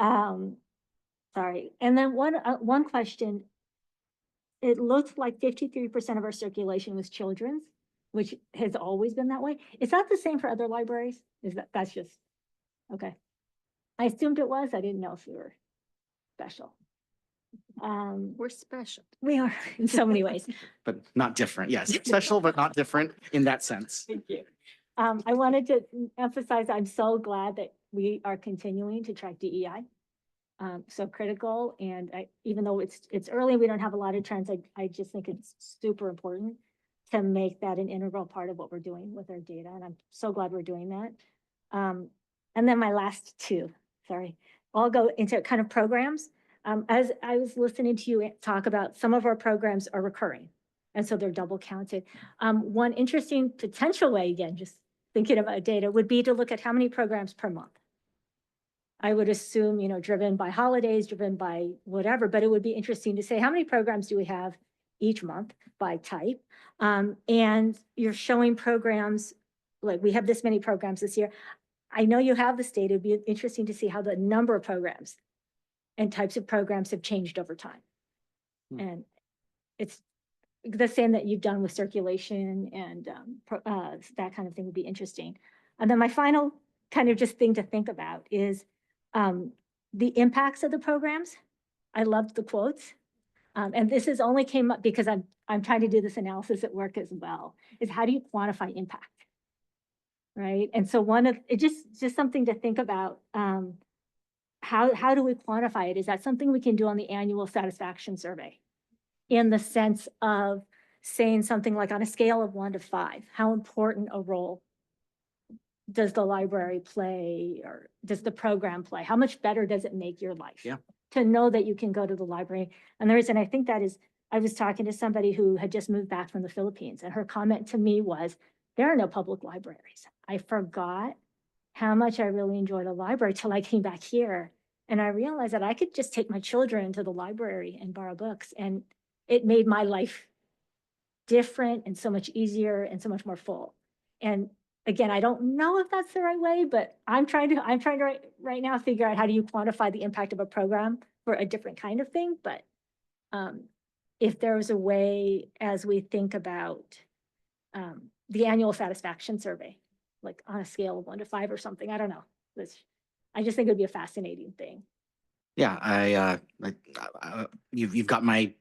Sorry. And then one question, it looks like 53% of our circulation was children's, which has always been that way. Is that the same for other libraries? That's just, okay. I assumed it was. I didn't know if we were special. We're special. We are in so many ways. But not different. Yes, special, but not different in that sense. Thank you. I wanted to emphasize, I'm so glad that we are continuing to track DEI. So critical, and even though it's early, we don't have a lot of trends, I just think it's super important to make that an integral part of what we're doing with our data, and I'm so glad we're doing that. And then my last two, sorry, I'll go into kind of programs. As I was listening to you talk about, some of our programs are recurring, and so they're double counted. One interesting potential way, again, just thinking about data, would be to look at how many programs per month. I would assume, driven by holidays, driven by whatever, but it would be interesting to say, how many programs do we have each month by type? And you're showing programs, like we have this many programs this year. I know you have this data. It'd be interesting to see how the number of programs and types of programs have changed over time. And it's the same that you've done with circulation and that kind of thing would be interesting. And then my final kind of just thing to think about is the impacts of the programs. I loved the quotes. And this has only came up because I'm trying to do this analysis at work as well, is how do you quantify impact? Right. And so it's just something to think about. How do we quantify it? Is that something we can do on the annual satisfaction survey? In the sense of saying something like, on a scale of 1 to 5, how important a role does the library play, or does the program play? How much better does it make your life? Yeah. To know that you can go to the library. And the reason I think that is, I was talking to somebody who had just moved back from the Philippines, and her comment to me was, there are no public libraries. I forgot how much I really enjoyed a library till I came back here. And I realized that I could just take my children to the library and borrow books, and it made my life different and so much easier and so much more full. And again, I don't know if that's the right way, but I'm trying to right now figure out how do you quantify the impact of a program for a different kind of thing. But if there was a way as we think about the annual satisfaction survey, like on a scale of 1 to 5 or something, I don't know. I just think it would be a fascinating thing. Yeah, you've got my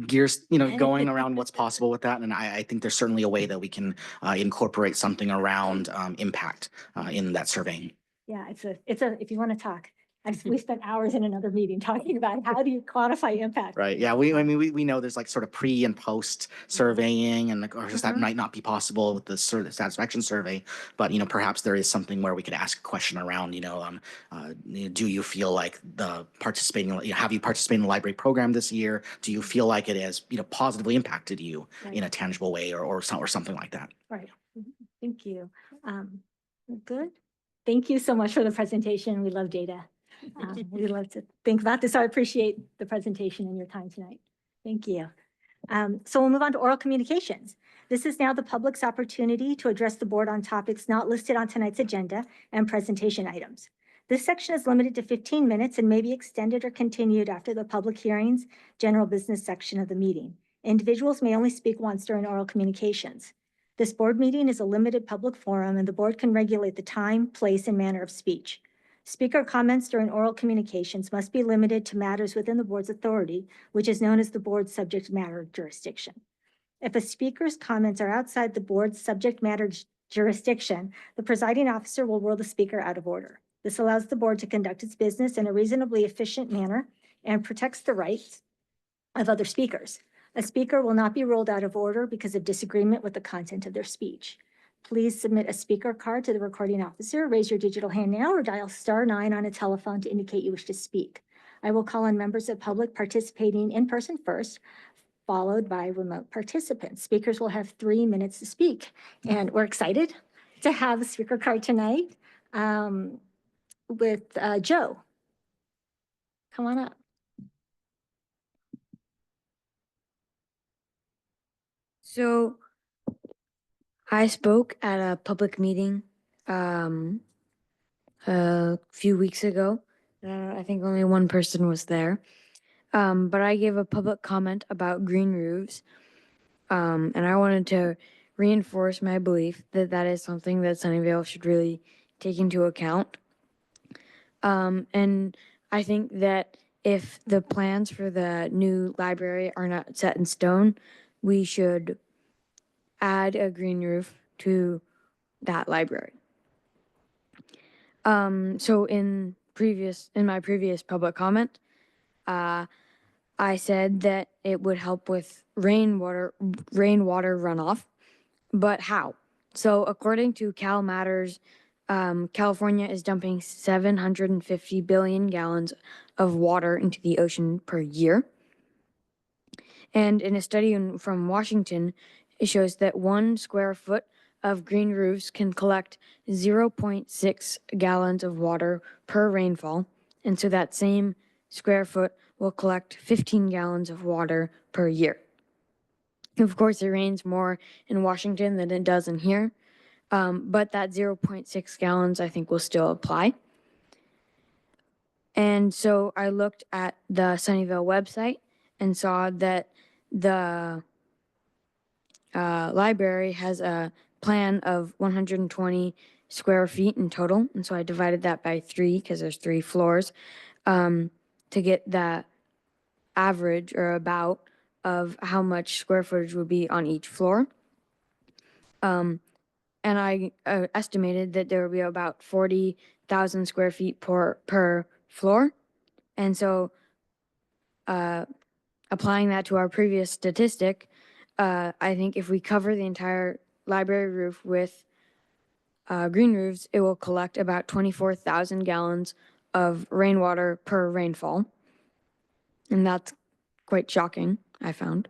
gears, going around what's possible with that. And I think there's certainly a way that we can incorporate something around impact in that surveying. Yeah, if you want to talk, we spent hours in another meeting talking about how do you quantify impact? Right. Yeah. We know there's like sort of pre and post surveying, and of course that might not be possible with the satisfaction survey, but perhaps there is something where we could ask a question around, do you feel like have you participated in the library program this year? Do you feel like it has, positively impacted you in a tangible way or something like that? Right. Thank you. Good. Thank you so much for the presentation. We love data. We love to think about this. So I appreciate the presentation and your time tonight. Thank you. So we'll move on to oral communications. This is now the public's opportunity to address the board on topics not listed on tonight's agenda and presentation items. This section is limited to 15 minutes and may be extended or continued after the public hearings, general business section of the meeting. Individuals may only speak once during oral communications. This board meeting is a limited public forum and the board can regulate the time, place, and manner of speech. Speaker comments during oral communications must be limited to matters within the board's authority, which is known as the board's subject matter jurisdiction. If a speaker's comments are outside the board's subject matter jurisdiction, the presiding officer will rule the speaker out of order. This allows the board to conduct its business in a reasonably efficient manner and protects the rights of other speakers. A speaker will not be ruled out of order because of disagreement with the content of their speech. Please submit a speaker card to the recording officer. Raise your digital hand now or dial *9 on a telephone to indicate you wish to speak. I will call on members of public participating in person first, followed by remote participants. Speakers will have 3 minutes to speak. And we're excited to have a speaker card tonight with Joe. Come on up. So I spoke at a public meeting a few weeks ago. I think only one person was there. But I gave a public comment about green roofs. And I wanted to reinforce my belief that that is something that Sunnyvale should really take into account. And I think that if the plans for the new library are not set in stone, we should add a green roof to that library. So in my previous public comment, I said that it would help with rainwater runoff, but how? So according to Cal Matters, California is dumping 750 billion gallons of water into the ocean per year. And in a study from Washington, it shows that 1 square foot of green roofs can collect 0.6 gallons of water per rainfall. And so that same square foot will collect 15 gallons of water per year. Of course, it rains more in Washington than it does in here, but that 0.6 gallons I think will still apply. And so I looked at the Sunnyvale website and saw that the library has a plan of 120 square feet in total. And so I divided that by 3 because there's 3 floors to get that average or about of how much square footage would be on each floor. And I estimated that there would be about 40,000 square feet per floor. And so applying that to our previous statistic, I think if we cover the entire library roof with green roofs, it will collect about 24,000 gallons of rainwater per rainfall. And that's quite shocking, I found.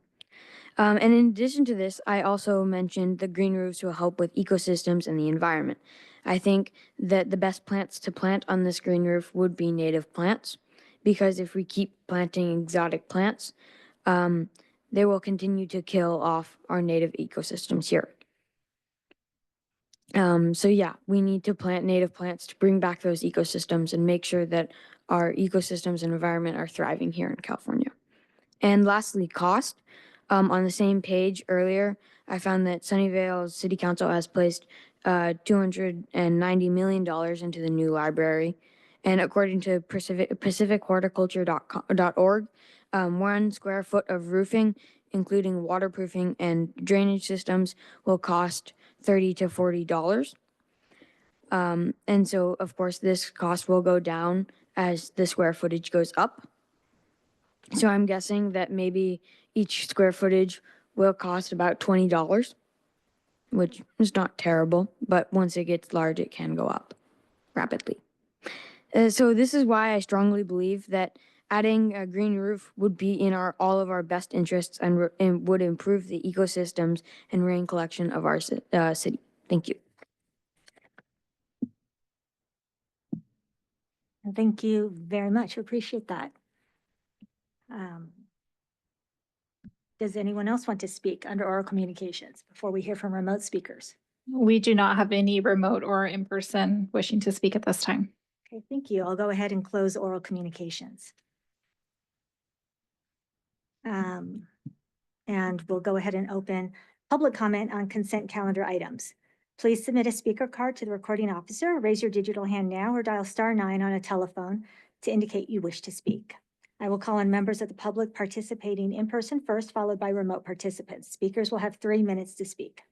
And in addition to this, I also mentioned the green roofs will help with ecosystems and the environment. I think that the best plants to plant on this green roof would be native plants, because if we keep planting exotic plants, they will continue to kill off our native ecosystems here. So yeah, we need to plant native plants to bring back those ecosystems and make sure that our ecosystems and environment are thriving here in California. And lastly, cost. On the same page earlier, I found that Sunnyvale City Council has placed $290 million into the new library. And according to PacificHorticulture.org, 1 square foot of roofing, including waterproofing and drainage systems, will cost $30 to $40. And so, of course, this cost will go down as the square footage goes up. So I'm guessing that maybe each square footage will cost about $20, which is not terrible, but once it gets large, it can go up rapidly. So this is why I strongly believe that adding a green roof would be in all of our best interests and would improve the ecosystems and rain collection of our city. Thank you. Thank you very much. Appreciate that. Does anyone else want to speak under oral communications before we hear from remote speakers? We do not have any remote or in-person wishing to speak at this time. Okay, thank you. I'll go ahead and close oral communications. And we'll go ahead and open public comment on consent calendar items. Please submit a speaker card to the recording officer, raise your digital hand now, or dial *9 on a telephone to indicate you wish to speak. I will call on members of the public participating in person first, followed by remote participants. Speakers will have 3 minutes to speak.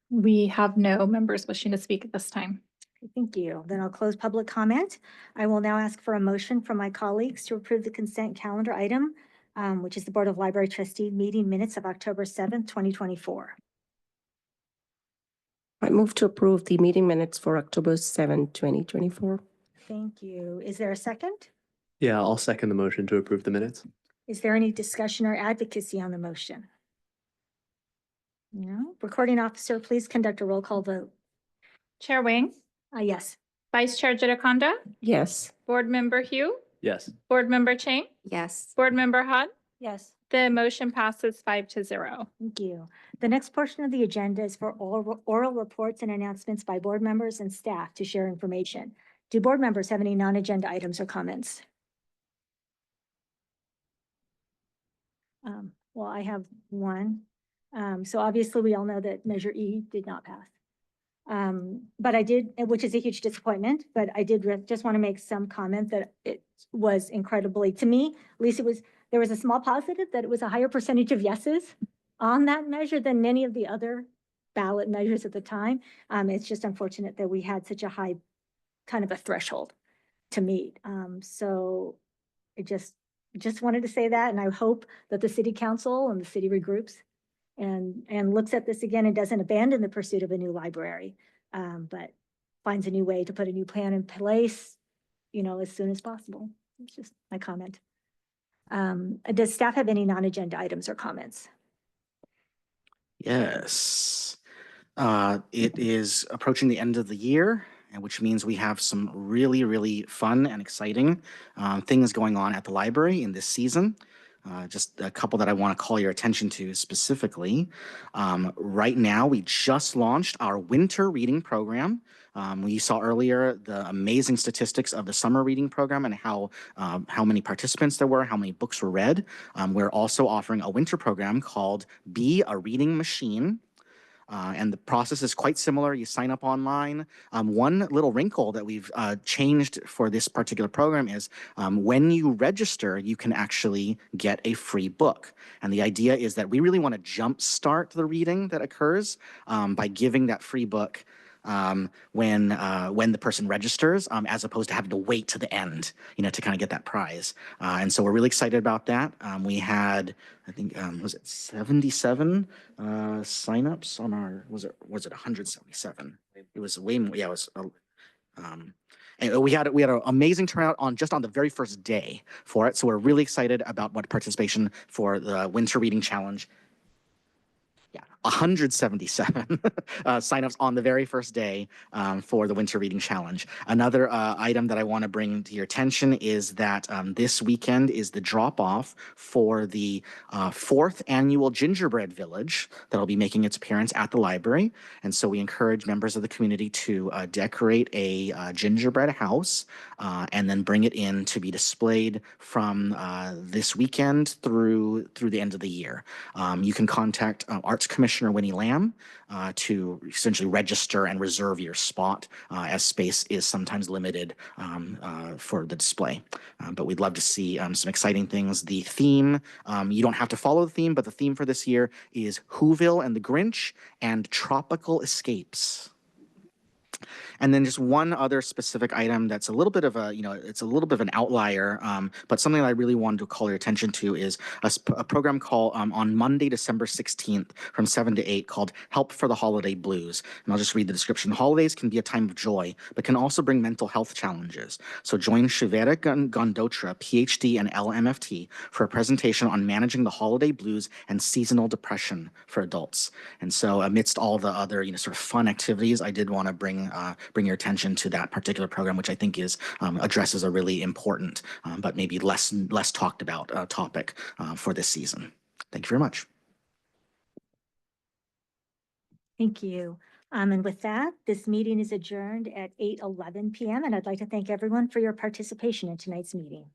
We have no members wishing to speak at this time. Okay, thank you. Then I'll close public comment. I will now ask for a motion from my colleagues to approve the consent calendar item, which is the Board of Library Trustee meeting minutes of October 7th, 2024. I move to approve the meeting minutes for October 7, 2024. Thank you. Is there a second? Yeah, I'll second the motion to approve the minutes. Is there any discussion or advocacy on the motion? No. Recording officer, please conduct a roll call vote. Chair Wang, Yes. Vice Chair Gitaconda, Yes. Board Member Hugh, Yes. Board Member Chang, Yes. Board Member Hahn. Yes. The motion passes 5-0. Thank you. The next portion of the agenda is for oral reports and announcements by board members and staff to share information. Do board members have any non-agenda items or comments? Well, I have one. So obviously we all know that Measure E did not pass. But I did, which is a huge disappointment, but I did just want to make some comment that it was incredibly, to me, at least there was a small positive that it was a higher percentage of yeses on that measure than many of the other ballot measures at the time. It's just unfortunate that we had such a high kind of a threshold to meet. So I just wanted to say that, and I hope that the city council and the city regroups and looks at this again and doesn't abandon the pursuit of a new library, but finds a new way to put a new plan in place, as soon as possible. It's just my comment. Does staff have any non-agenda items or comments? Yes. It is approaching the end of the year, which means we have some really, really fun and exciting things going on at the library in this season. Just a couple that I want to call your attention to specifically. Right now, we just launched our winter reading program. We saw earlier the amazing statistics of the summer reading program and how many participants there were, how many books were read. We're also offering a winter program called Be a Reading Machine. And the process is quite similar. You sign up online. One little wrinkle that we've changed for this particular program is when you register, you can actually get a free book. And the idea is that we really want to jumpstart the reading that occurs by giving that free book when the person registers, as opposed to having to wait to the end, to kind of get that prize. And so we're really excited about that. We had, I think, was it 77 signups on our? Was it 177? It was way more. Yeah, it was. And we had an amazing turnout on the very first day for it. So we're really excited about what participation for the Winter Reading Challenge. Yeah, 177 signups on the very first day for the Winter Reading Challenge. Another item that I want to bring to your attention is that this weekend is the drop-off for the 4th annual Gingerbread Village that'll be making its appearance at the library. And so we encourage members of the community to decorate a gingerbread house and then bring it in to be displayed from this weekend through the end of the year. You can contact Arts Commissioner Winnie Lamb to essentially register and reserve your spot as space is sometimes limited for the display. But we'd love to see some exciting things. The theme, you don't have to follow the theme, but the theme for this year is Whoville and the Grinch and Tropical Escapes. And then just one other specific item that's a little bit of a, it's a little bit of an outlier, but something that I really wanted to call your attention to is a program call on Monday, December 16th from 7 to 8 called Help for the Holiday Blues. And I'll just read the description. Holidays can be a time of joy, but can also bring mental health challenges. So join Shivera Gandotra, PhD and LMFT, for a presentation on managing the holiday blues and seasonal depression for adults. And so amidst all the other, sort of fun activities, I did want to bring your attention to that particular program, which I think is addresses a really important but maybe less talked about topic for this season. Thank you very much. Thank you. And with that, this meeting is adjourned at 8:11 p.m. And I'd like to thank everyone for your participation in tonight's meeting.